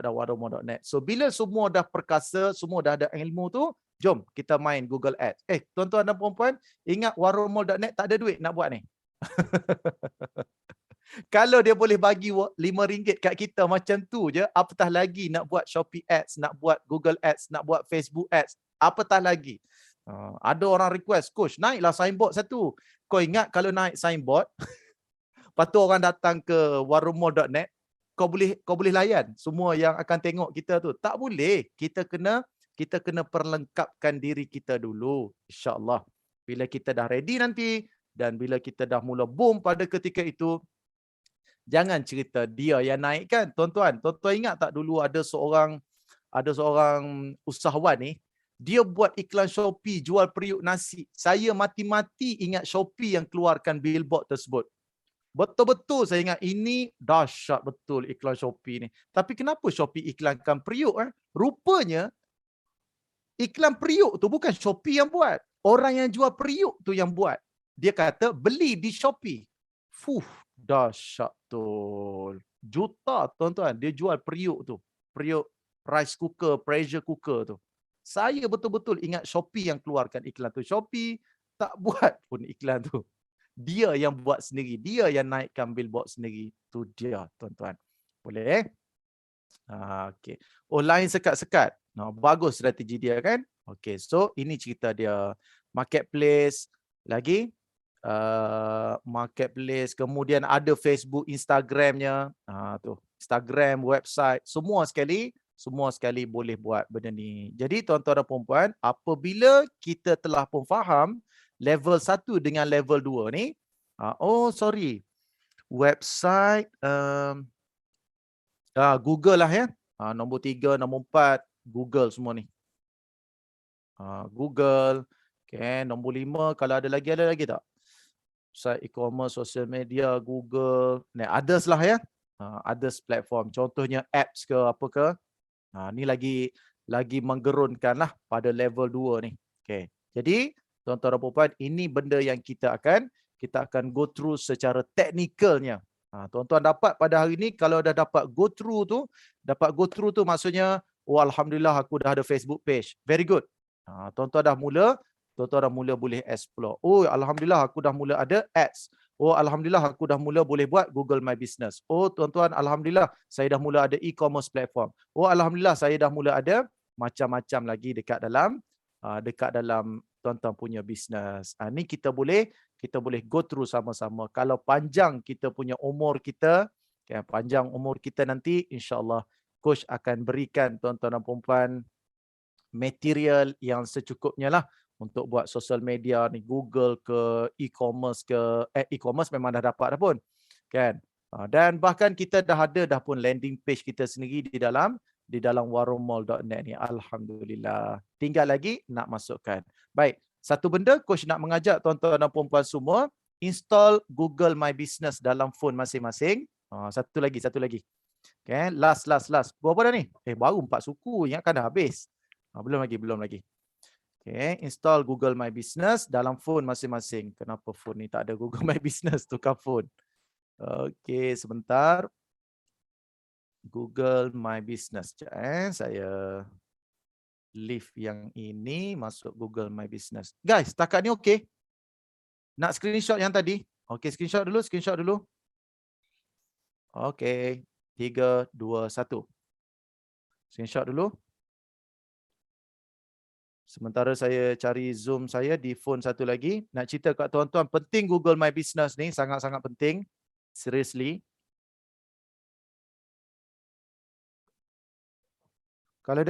warungmall.net. So bila semua dah perkasa, semua dah ada ilmu tu, jom kita main Google Ads. Tuan-tuan dan puan-puan, ingat warungmall.net tak ada duit nak buat ni. Kalau dia boleh bagi RM5 kat kita macam tu je, apatah lagi nak buat Shopee Ads, nak buat Google Ads, nak buat Facebook Ads, apatah lagi. Ada orang request, coach naiklah signboard satu. Kau ingat kalau naik signboard, lepas tu orang datang ke warungmall.net, kau boleh layan semua yang akan tengok kita tu. Tak boleh. Kita kena perlengkapkan diri kita dulu, insya-Allah. Bila kita dah ready nanti dan bila kita dah mula boom pada ketika itu, jangan cerita dia yang naikkan. Tuan-tuan ingat tak dulu ada seorang usahawan ni, dia buat iklan Shopee jual periuk nasi. Saya mati-mati ingat Shopee yang keluarkan billboard tersebut. Betul-betul saya ingat ini dahsyat betul iklan Shopee ni. Tapi kenapa Shopee iklankan periuk? Rupanya iklan periuk tu bukan Shopee yang buat. Orang yang jual periuk tu yang buat. Dia kata beli di Shopee. Dahsyat betul. Juta tuan-tuan dia jual periuk tu. Periuk rice cooker, pressure cooker tu. Saya betul-betul ingat Shopee yang keluarkan iklan tu. Shopee tak buat pun iklan tu. Dia yang buat sendiri. Dia yang naikkan billboard sendiri. Tu dia tuan-tuan. Boleh? Okay. Oh, lain sekat-sekat. Bagus strategi dia kan? Okay, so ini cerita dia. Marketplace. Lagi? Marketplace. Kemudian ada Facebook, Instagramnya. Tu. Instagram, website. Semua sekali boleh buat benda ni. Jadi tuan-tuan dan puan-puan, apabila kita telah pun faham level 1 dengan level 2 ni, website, Google lah ya. Nombor 3, nombor 4, Google semua ni. Google. Okay, nombor 5, kalau ada lagi tak? Site e-commerce, social media, Google. Others lah ya. Others platform. Contohnya apps ke apa ke. Ni lagi menggerunkan lah pada level 2 ni. Okay. Jadi, tuan-tuan dan puan-puan, ini benda yang kita akan go through secara teknikalnya. Tuan-tuan dapat pada hari ni, kalau dah dapat go through tu maksudnya, alhamdulillah aku dah ada Facebook page. Very good. Tuan-tuan dah mula boleh explore. Alhamdulillah aku dah mula ada ads. Alhamdulillah aku dah mula boleh buat Google My Business. Tuan-tuan, alhamdulillah saya dah mula ada e-commerce platform. Alhamdulillah saya dah mula ada macam-macam lagi dekat dalam tuan-tuan punya bisnes. Ni kita boleh go through sama-sama. Kalau panjang kita punya umur kita, panjang umur kita nanti, insya-Allah coach akan berikan tuan-tuan dan puan-puan material yang secukupnya lah untuk buat social media ni, Google ke, e-commerce ke, e-commerce memang dah dapat dah pun. Kan? Dan bahkan kita dah pun landing page kita sendiri di dalam warungmall.net ni. Alhamdulillah. Tinggal lagi nak masukkan. Baik, satu benda coach nak mengajak tuan-tuan dan puan-puan semua, install Google My Business dalam phone masing-masing. Satu lagi. Okay, last. Berapa dah ni? Baru 4 suku, ingatkan dah habis. Belum lagi. Okay, install Google My Business dalam phone masing-masing. Kenapa phone ni tak ada Google My Business? Tukar phone. Okay, sebentar. Google My Business. Saya leave yang ini, masuk Google My Business. Guys, setakat ni okay? Nak screenshot yang tadi? Okay, screenshot dulu. Okay, 3, 2, 1. Screenshot dulu. Sementara saya cari Zoom saya di phone satu lagi. Nak cerita kat tuan-tuan, penting Google My Business ni, sangat-sangat penting. Seriously. Kalau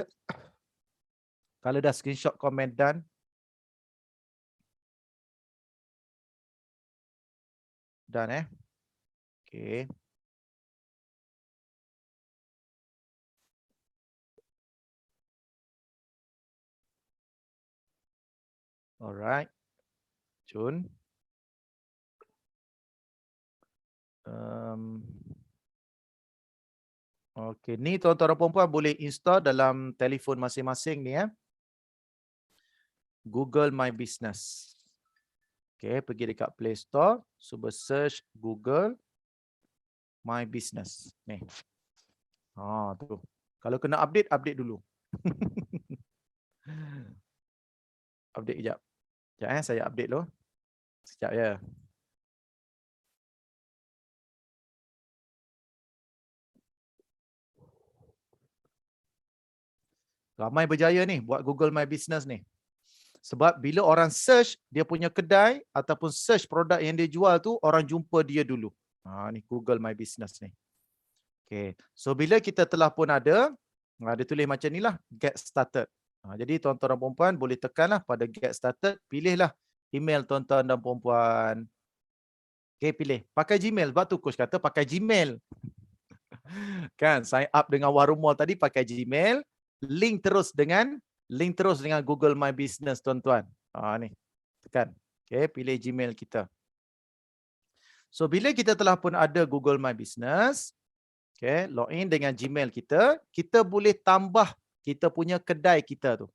dah screenshot komen dan okay. Alright. Jun. Okay, ni tuan-tuan dan puan-puan boleh install dalam telefon masing-masing ni ya. Google My Business. Okay, pergi dekat Play Store, cuba search Google My Business. Ni. Tu. Kalau kena update dulu. Update kejap. Sekejap saya update dulu. Sekejap ya. Ramai berjaya ni buat Google My Business ni. Sebab bila orang search dia punya kedai ataupun search produk yang dia jual tu, orang jumpa dia dulu. Ni Google My Business ni. Okay. So bila kita telah pun ada, dia tulis macam ni lah, get started. Jadi tuan-tuan dan puan-puan boleh tekanlah pada get started, pilihlah email tuan-tuan dan puan-puan. Okay, pilih. Pakai Gmail. Sebab tu coach kata pakai Gmail. Kan, sign up dengan Warung Mall tadi pakai Gmail, link terus dengan Google My Business tuan-tuan. Ni. Tekan. Okay, pilih Gmail kita. So bila kita telah pun ada Google My Business, okay, login dengan Gmail kita, kita boleh tambah kita punya kedai kita tu.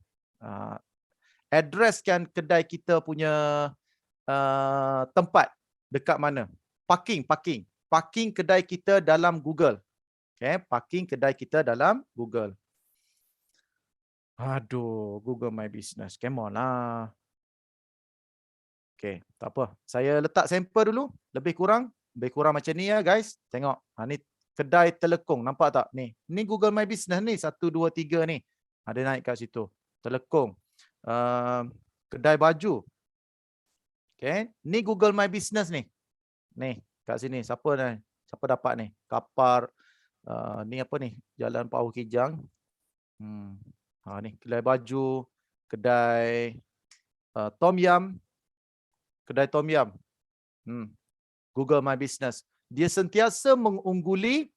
Addresskan kedai kita punya tempat dekat mana. Parking kedai kita dalam Google. Okay, parking kedai kita dalam Google. Aduh, Google My Business. Come on lah. Okay, tak apa. Saya letak sampel dulu. Lebih kurang macam ni ya guys. Tengok. Ni kedai Telekong. Nampak tak? Ni Google My Business ni. 1, 2, 3 ni. Ada naik kat situ. Telekong. Kedai baju. Okay. Ni Google My Business ni. Ni. Kat sini. Siapa dapat ni? Kapar. Ni apa ni? Jalan Pauh Kijang. Ni kedai baju. Kedai Tom Yum. Kedai Tom Yum. Google My Business. Dia sentiasa mengungguli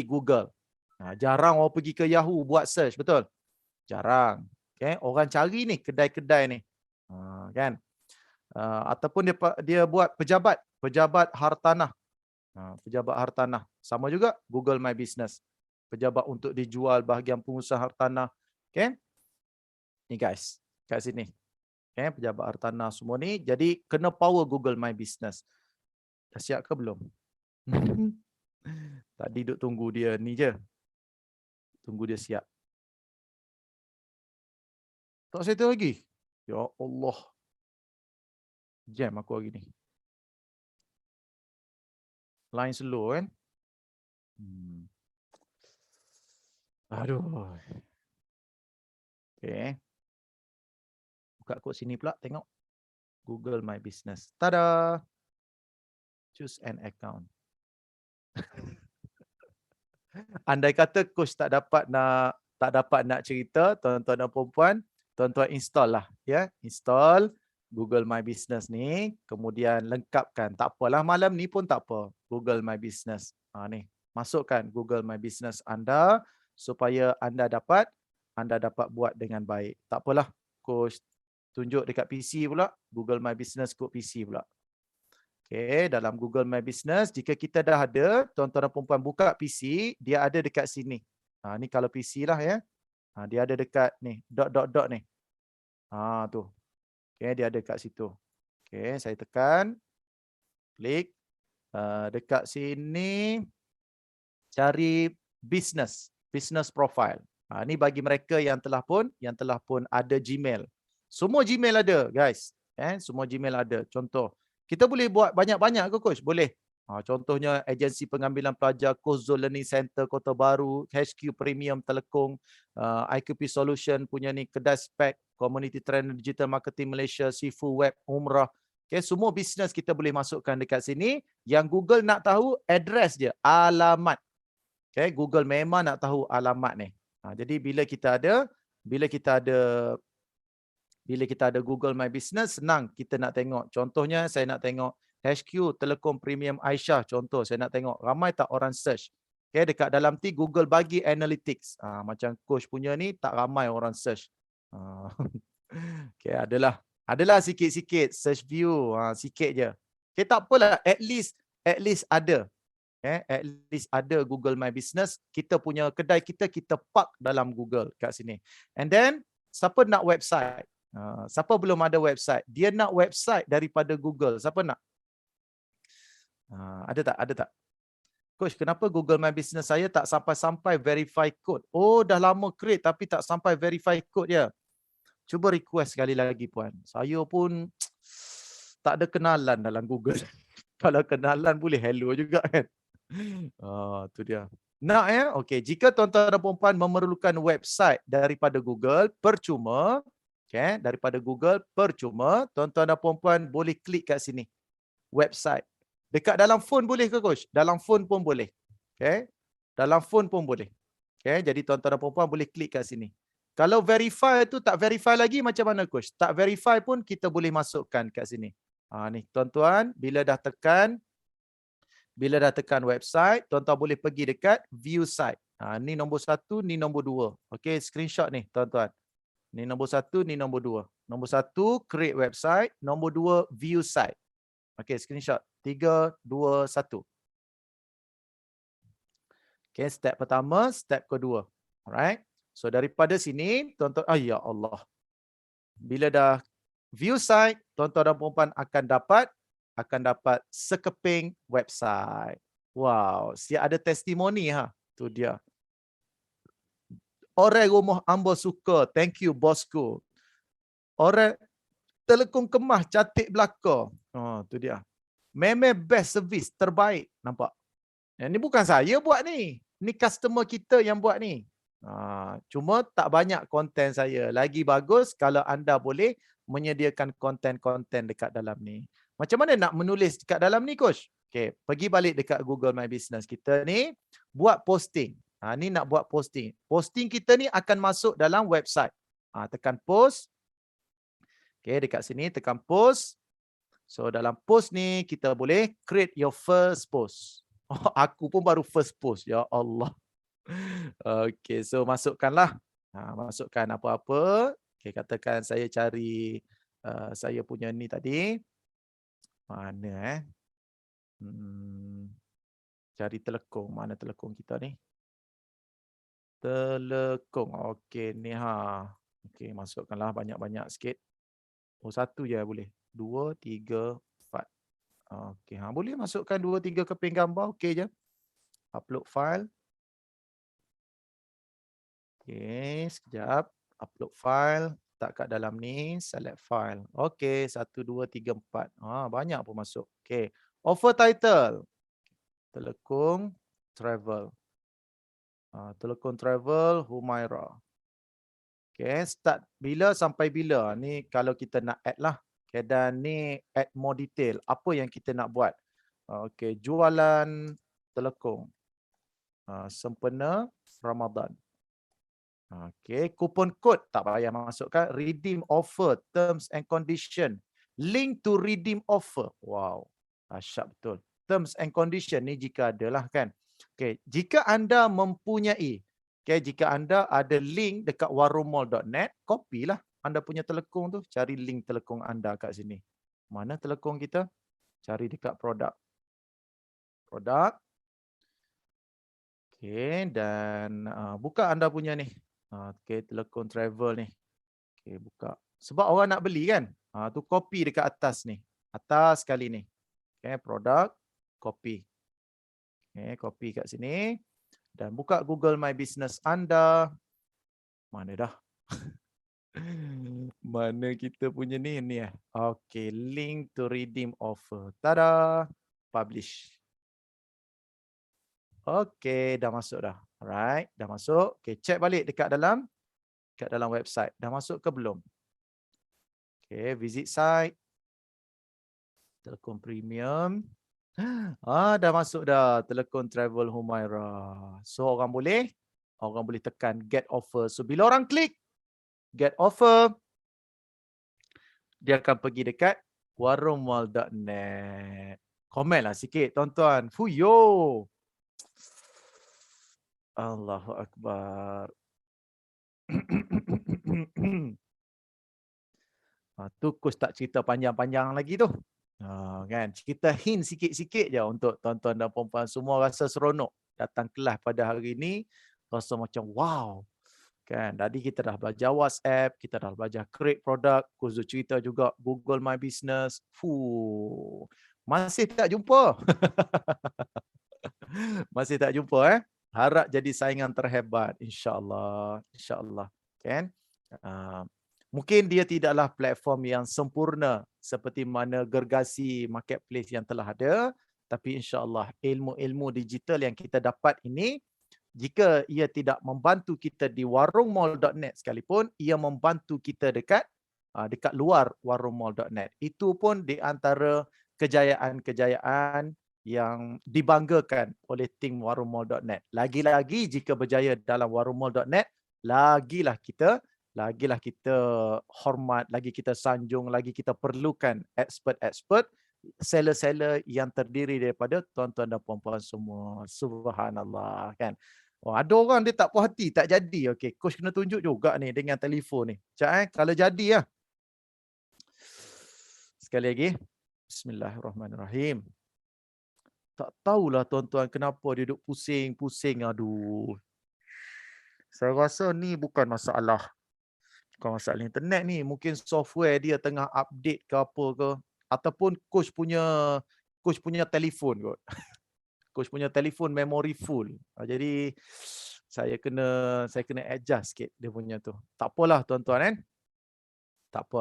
Google. Jarang orang pergi ke Yahoo buat search, betul? Jarang. Okay? Orang cari ni kedai-kedai ni. Kan? Ataupun dia buat pejabat hartanah. Pejabat hartanah. Sama juga Google My Business. Pejabat untuk dijual bahagian pengusaha hartanah. Okay? Ni guys. Kat sini. Okay? Pejabat hartanah semua ni. Jadi kena power Google My Business. Dah siap ke belum? Tadi duk tunggu dia ni je. Tunggu dia siap. Tak settle lagi? Ya Allah. Jam aku hari ni. Line slow kan? Aduh. Okay. Buka kod sini pula. Tengok. Google My Business. Tada. Choose an account. Andai kata coach tak dapat nak cerita, tuan-tuan dan puan-puan, tuan-tuan install lah. Ya. Install Google My Business ni. Kemudian lengkapkan. Tak apalah malam ni pun tak apa. Google My Business. Ni. Masukkan Google My Business anda supaya anda dapat buat dengan baik. Tak apalah. Coach tunjuk dekat PC pula. Google My Business kod PC pula. Okay, dalam Google My Business, jika kita dah ada, tuan-tuan dan puan-puan buka PC, dia ada dekat sini. Ni kalau PC lah ya. Dia ada dekat ni, dot ni. Tu. Okay, dia ada dekat situ. Okay, saya tekan. Klik. Dekat sini, cari business profile. Ni bagi mereka yang telah pun ada Gmail. Semua Gmail ada, guys. Semua Gmail ada. Contoh. Kita boleh buat banyak-banyak ke coach? Boleh. Contohnya agensi pengambilan pelajar, Kozol Learning Center Kota Baru, HQ Premium Telekong, IQP Solution punya ni kedai spek, Community Trainer Digital Marketing Malaysia, Sifu Web, Umrah. Okay, semua bisnes kita boleh masukkan dekat sini. Yang Google nak tahu address je, alamat. Okay, Google memang nak tahu alamat ni. Jadi bila kita ada Google My Business, senang kita nak tengok. Contohnya, saya nak tengok HQ Telekom Premium Aisyah. Contoh, saya nak tengok ramai tak orang search. Okay, dekat dalam Google bagi analytics. Macam coach punya ni, tak ramai orang search. Okay, adalah sikit-sikit search view. Sikit je. Okay, tak apalah. At least ada. Okay, at least ada Google My Business. Kita punya kedai kita park dalam Google kat sini. And then, siapa nak website? Siapa belum ada website? Dia nak website daripada Google. Siapa nak? Ada tak? Coach, kenapa Google My Business saya tak sampai verify code? Oh, dah lama create tapi tak sampai verify code je. Cuba request sekali lagi puan. Saya pun tak ada kenalan dalam Google. Kalau kenalan boleh hello juga kan. Tu dia. Nak ya? Okey, jika tuan-tuan dan puan memerlukan website daripada Google percuma, okey, daripada Google percuma, tuan-tuan dan puan boleh klik kat sini. Website. Dekat dalam phone boleh ke coach? Dalam phone pun boleh. Okey. Dalam phone pun boleh. Okey, jadi tuan-tuan dan puan boleh klik kat sini. Kalau verify tu tak verify lagi macam mana coach? Tak verify pun kita boleh masukkan kat sini. Ni tuan-tuan bila dah tekan website, tuan-tuan boleh pergi dekat view site. Ni nombor 1, ni nombor 2. Okey, screenshot ni tuan-tuan. Ni nombor 1, ni nombor 2. Nombor 1 create website, nombor 2 view site. Okey, screenshot. 3, 2, 1. Okey, step pertama, step kedua. Alright. So daripada sini, tuan-tuan, ya Allah. Bila dah view site, tuan-tuan dan puan akan dapat sekeping website. Wow, siap ada testimoni ha. Tu dia. Orang rumah amba suka. Thank you bosku. Orang telekung kemas cantik belaka. Tu dia. Memang best service terbaik. Nampak? Ini bukan saya buat ni. Ni customer kita yang buat ni. Cuma tak banyak konten saya. Lagi bagus kalau anda boleh menyediakan konten-konten dekat dalam ni. Macam mana nak menulis dekat dalam ni coach? Okay, pergi balik dekat Google My Business kita ni. Buat posting. Ni nak buat posting. Posting kita ni akan masuk dalam website. Tekan post. Okay, dekat sini tekan post. So dalam post ni kita boleh create your first post. Aku pun baru first post. Ya Allah. Okay, so masukkanlah. Masukkan apa-apa. Okay, katakan saya cari saya punya ni tadi. Mana cari telekung. Mana telekung kita ni? Telekung. Okey, ni ha. Okey, masukkanlah banyak-banyak sikit. Satu je boleh. 2, 3, 4. Okey, boleh masukkan 2, 3 keping gambar. Okey je. Upload file. Okey, sekejap. Upload file. Tak kat dalam ni. Select file. Okey, 1, 2, 3, 4. Banyak pun masuk. Okey. Offer title. Telekung travel. Telekung travel Humaira. Okay, start bila sampai bila. Ni kalau kita nak add lah. Okay, dan ni add more detail. Apa yang kita nak buat. Okay, jualan telekung. Sempena Ramadan. Okay, coupon code tak payah masukkan. Redeem offer, terms and condition. Link to redeem offer. Wow, dahsyat betul. Terms and condition ni jika ada lah kan. Okay, jika anda mempunyai, jika anda ada link dekat warungmall.net, copy lah anda punya telekung tu. Cari link telekung anda kat sini. Mana telekung kita? Cari dekat produk. Produk. Okay, dan buka anda punya ni. Okay, telekung travel ni. Okay, buka. Sebab orang nak beli kan? Tu copy dekat atas ni. Atas sekali ni. Okay, produk. Copy. Okay, copy kat sini. Dan buka Google My Business anda. Mana dah? Mana kita punya ni? Ni Okay, link to redeem offer. Tada! Publish. Okay, dah masuk dah. Alright, dah masuk. Okay, check balik dekat dalam website. Dah masuk ke belum? Okay, visit site. Telekung premium. Dah masuk dah. Telekung travel Humaira. So orang boleh tekan get offer. So bila orang klik get offer, dia akan pergi dekat warungmall.net. Komen lah sikit tuan-tuan. Fuyo. Allahu Akbar. Tu coach tak cerita panjang-panjang lagi tu. Kan, cerita hint sikit-sikit je untuk tuan-tuan dan puan-puan semua rasa seronok datang kelas pada hari ini, rasa macam wow. Kan, tadi kita dah belajar WhatsApp, kita dah belajar create produk, coach cerita juga Google My Business. Masih tak jumpa. Masih tak jumpa Harap jadi saingan terhebat, insya-Allah. Insya-Allah. Kan? Mungkin dia tidaklah platform yang sempurna seperti mana gergasi marketplace yang telah ada, tapi insya-Allah ilmu-ilmu digital yang kita dapat ini jika ia tidak membantu kita di warungmall.net sekalipun, ia membantu kita dekat luar warungmall.net. Itu pun di antara kejayaan-kejayaan yang dibanggakan oleh tim warungmall.net. Lagi-lagi jika berjaya dalam warungmall.net, lagilah kita hormat, lagi kita sanjung, lagi kita perlukan expert-expert, seller-seller yang terdiri daripada tuan-tuan dan puan-puan semua. Subhanallah, kan. Oh, ada orang dia tak puas hati, tak jadi. Okey, coach kena tunjuk juga ni dengan telefon ni. Sekejap kalau jadi lah. Sekali lagi. Bismillahirrahmanirrahim. Tak tahulah tuan-tuan kenapa dia duduk pusing-pusing. Aduh. Saya rasa ni bukan masalah internet ni. Mungkin software dia tengah update ke apa ke. Ataupun coach punya telefon kot. Coach punya telefon memory full. Jadi saya kena adjust sikit dia punya tu. Tak apalah tuan-tuan kan. Tak apa.